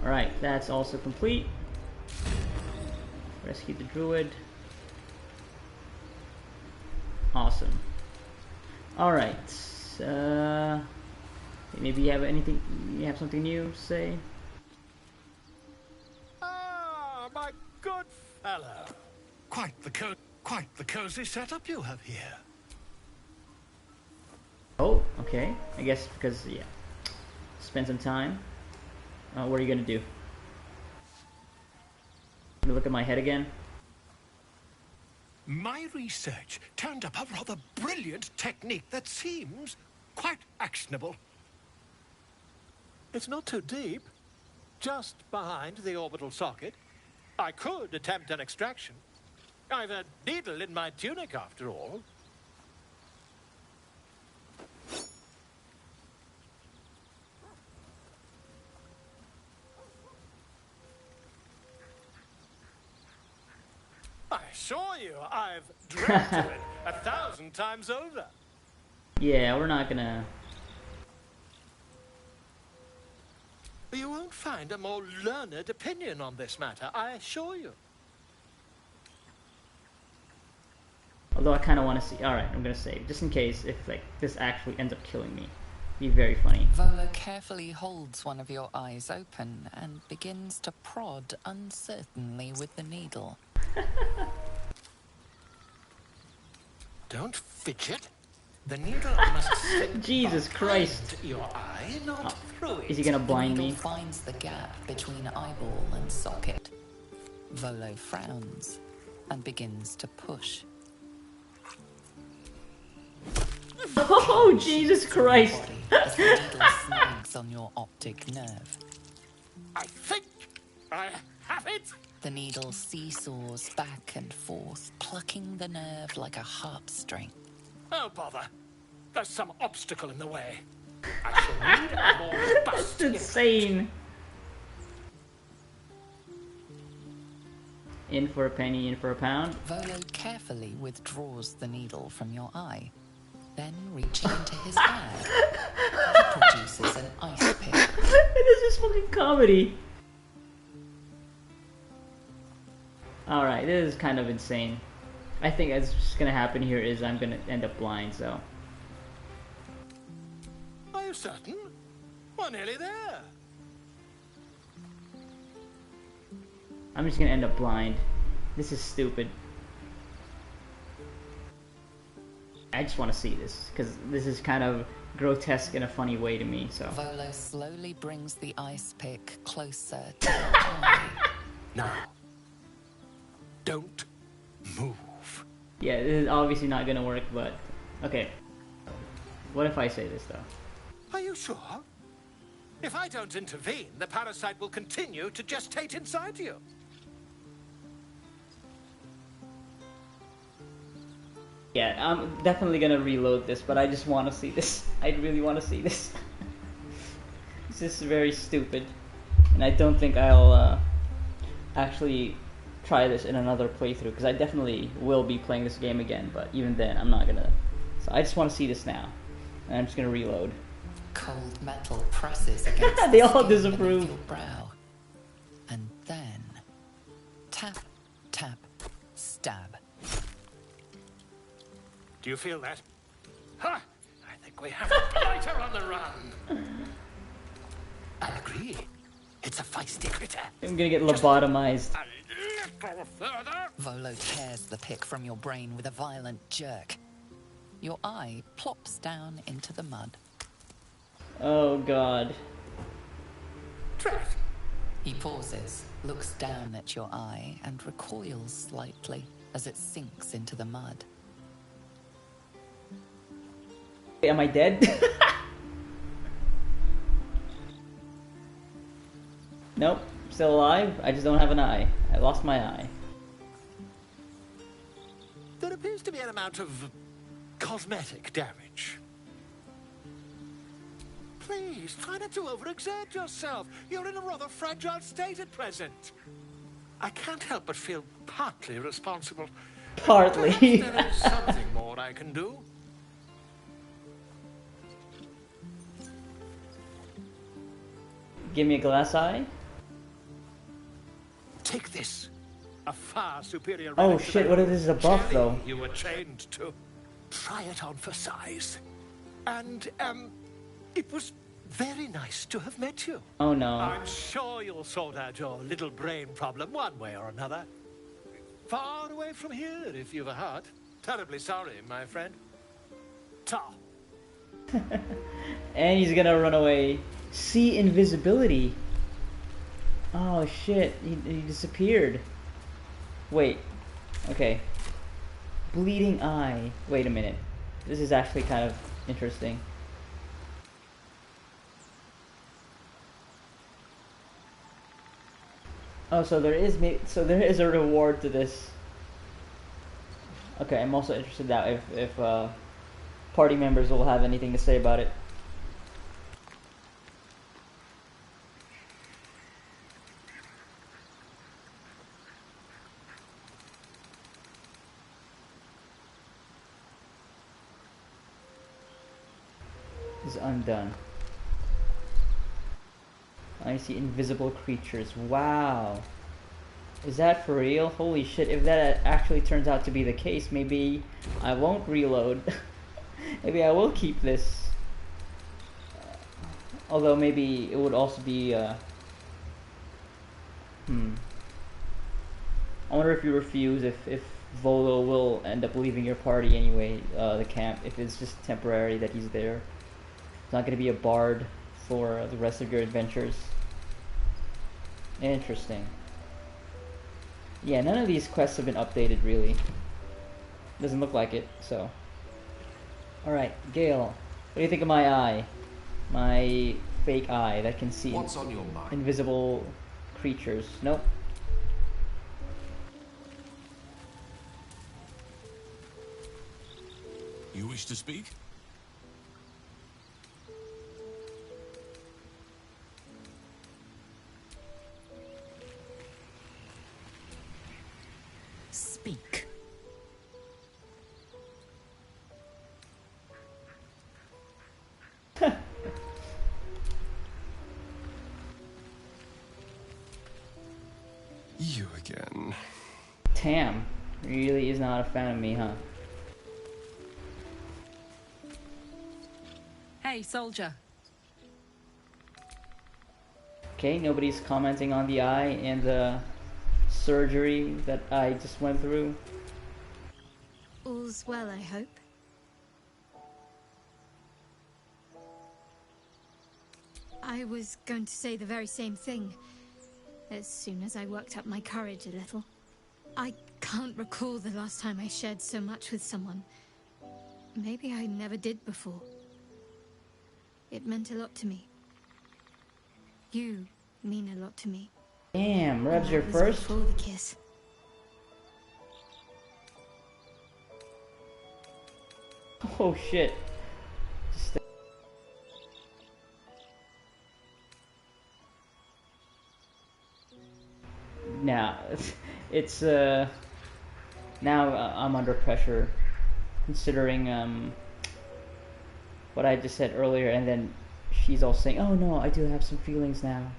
Alright, that's also complete. Rescue the druid. Awesome. Alright. Maybe you have anything, you have something new to say? Ah, my good fellow. Quite the cozy setup you have here. Oh, okay. I guess because, yeah. Spend some time. What are you gonna do? Gonna look at my head again? My research turned up a rather brilliant technique that seems quite actionable. It's not too deep. Just behind the orbital socket. I could attempt an extraction. I've a needle in my tunic, after all. I assure you, I've dreamt of it 1,000 times over. Yeah, we're not gonna... You won't find a more learned opinion on this matter, I assure you. Although I kind of want to see... Alright, I'm gonna save. Just in case if like this actually ends up killing me. Be very funny. Volo carefully holds one of your eyes open and begins to prod uncertainly with the needle. Don't fidget. The needle must sit Jesus Christ. your eye, not through it. Is he gonna blind the me? needle finds the gap between eyeball and socket. Volo frowns and begins to push. Oh, Jesus Christ! As the needle snags on your optic nerve. I think I have it. The needle seesaws back and forth, plucking the nerve like a harp string. Oh, bother. There's some obstacle in the way. I shall need a more robust... That's insane. In for a penny, in for a pound. Volo carefully withdraws the needle from your eye. Then, reaching into his bag, he produces an ice pick. This is fucking comedy. Alright, this is kind of insane. I think what's just gonna happen here is I'm gonna end up blind, so... Are you certain? We're nearly there. I'm just gonna end up blind. This is stupid. I just want to see this, because this is kind of grotesque in a funny way to me, so... Volo slowly brings the ice pick closer to your eye. Now, don't move. Yeah, this is obviously not gonna work, but... Okay. What if I say this, though? Are you sure? If I don't intervene, the parasite will continue to gestate inside you. Yeah, I'm definitely gonna reload this, but I just want to see this. I really want to see this. This is very stupid. and I don't think I'll actually try this in another playthrough, because I definitely will be playing this game again, but even then I'm not gonna. So I just want to see this now, and I'm just gonna reload. Cold metal presses against They the all skin disapprove. beneath your brow. And then tap, tap, stab. Do you feel that? Ha! I think we have a blighter on the run. I'll agree. It's a feisty critter. I'm gonna get lobotomized. A little further. Volo tears the pick from your brain with a violent jerk. Your eye plops down into the mud. Oh god. Drat. He pauses, looks down at your eye, and recoils slightly as it sinks into the mud. Am I dead? Nope, still alive. I just don't have an eye. I lost my eye. There appears to be an amount of cosmetic damage. Please, try not to overexert yourself. You're in a rather fragile state at present. I can't help but feel partly responsible. Partly. Perhaps there is something more I can do. Give me a glass eye. Take this. A far superior Oh relic to shit, the what if this is a buff jelly though? you were trained to. Try it on for size. And, it was very nice to have met you. Oh no. I'm sure you'll sort out your little brain problem one way or another. Far away from here, if you've a heart. Terribly sorry, my friend. Ta. And he's gonna run away. See invisibility. Oh shit, he disappeared. Wait. Okay. Bleeding eye. Wait a minute. This is actually kind of interesting. Oh, so there is a reward to this. Okay, I'm also interested now if party members will have anything to say about it. Is undone. I see invisible creatures. Wow. Is that for real? Holy shit, if that actually turns out to be the case, maybe I won't reload. Maybe I will keep this. Although maybe it would also be, I wonder if you refuse, if Volo will end up leaving your party anyway, the camp, if it's just temporary that he's there. It's not going to be a bard for the rest of your adventures. Interesting. Yeah, none of these quests have been updated, really. Doesn't look like it, so. Alright, Gale. What do you think of my eye? My fake eye that can see What's on your mind? invisible creatures. Nope. You wish to speak? Speak. You again. Tam really is not a fan of me, huh? Hey, soldier. Okay, nobody's commenting on the eye and the surgery that I just went through. All's well, I hope. I was going to say the very same thing, as soon as I worked up my courage a little. I can't recall the last time I shared so much with someone. Maybe I never did before. It meant a lot to me. You mean a lot to me. Damn, Rev's your And that was first? before the kiss. Oh shit. it's now I'm under pressure, considering what I just said earlier, and then she's all saying, "Oh no, I do have some feelings now."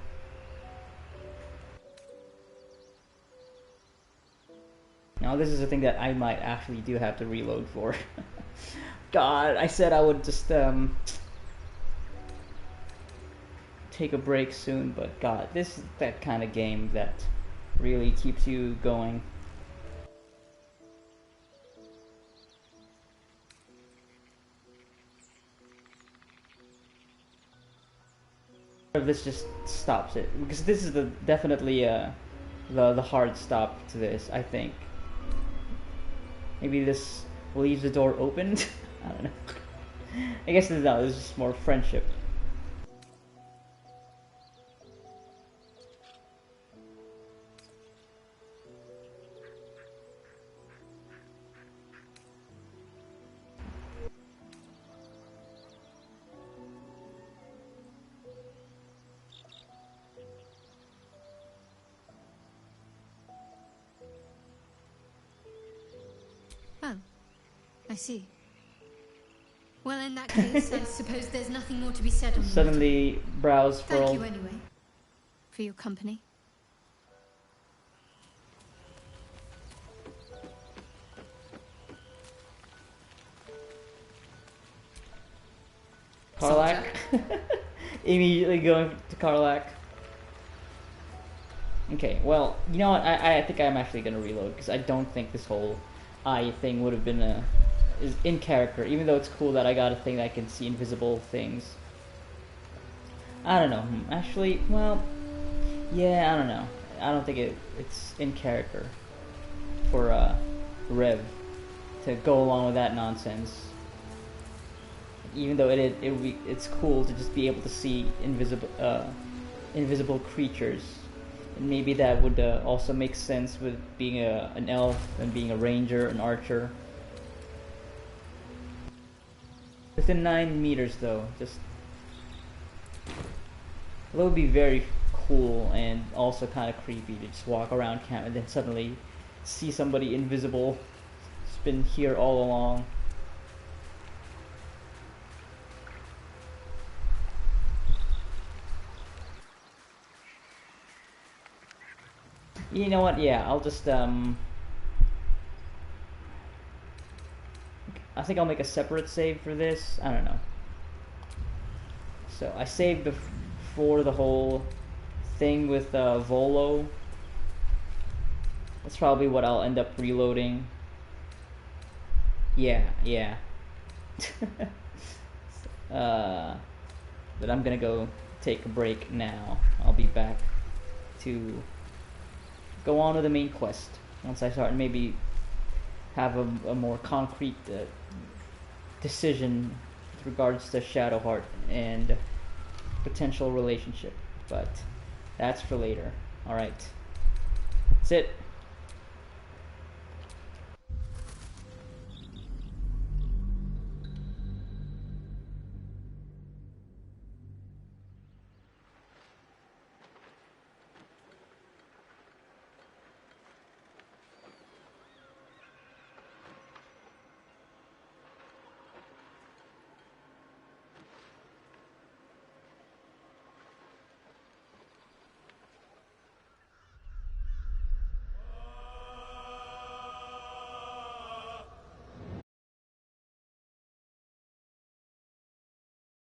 Now this is a thing that I might actually do have to reload for. God, I said I would just take a break soon, but God, this is that kind of game that really keeps you going. This just stops it, because this is definitely the hard stop to this, I think. Maybe this leaves the door open. I don't know. I guess no, this is just more friendship. Oh, I see. Well, in that case, I suppose there's nothing more to be said on the Suddenly, brows Thank furled. you anyway, for your company. Karlach. Immediately going to Karlach. Okay, well, you know what? I think I'm actually gonna reload, because I don't think this whole eye thing would have been is in character, even though it's cool that I got a thing that can see invisible things. I don't know. Actually, well, yeah, I don't know. I don't think it's in character for Rev to go along with that nonsense. Even though it's cool to just be able to see invisible creatures, and maybe that would also make sense with being an elf and being a ranger, an archer. Within 9 meters, though, just that would be very cool and also kind of creepy to just walk around camp and then suddenly see somebody invisible. It's been here all along. You know what? Yeah, I'll just I think I'll make a separate save for this. I don't know. So I saved before the whole thing with Volo. That's probably what I'll end up reloading. Yeah. But I'm gonna go take a break now. I'll be back to go on with the main quest once I start and maybe have a more concrete decision with regards to Shadowheart and potential relationship. But that's for later. Alright. That's it.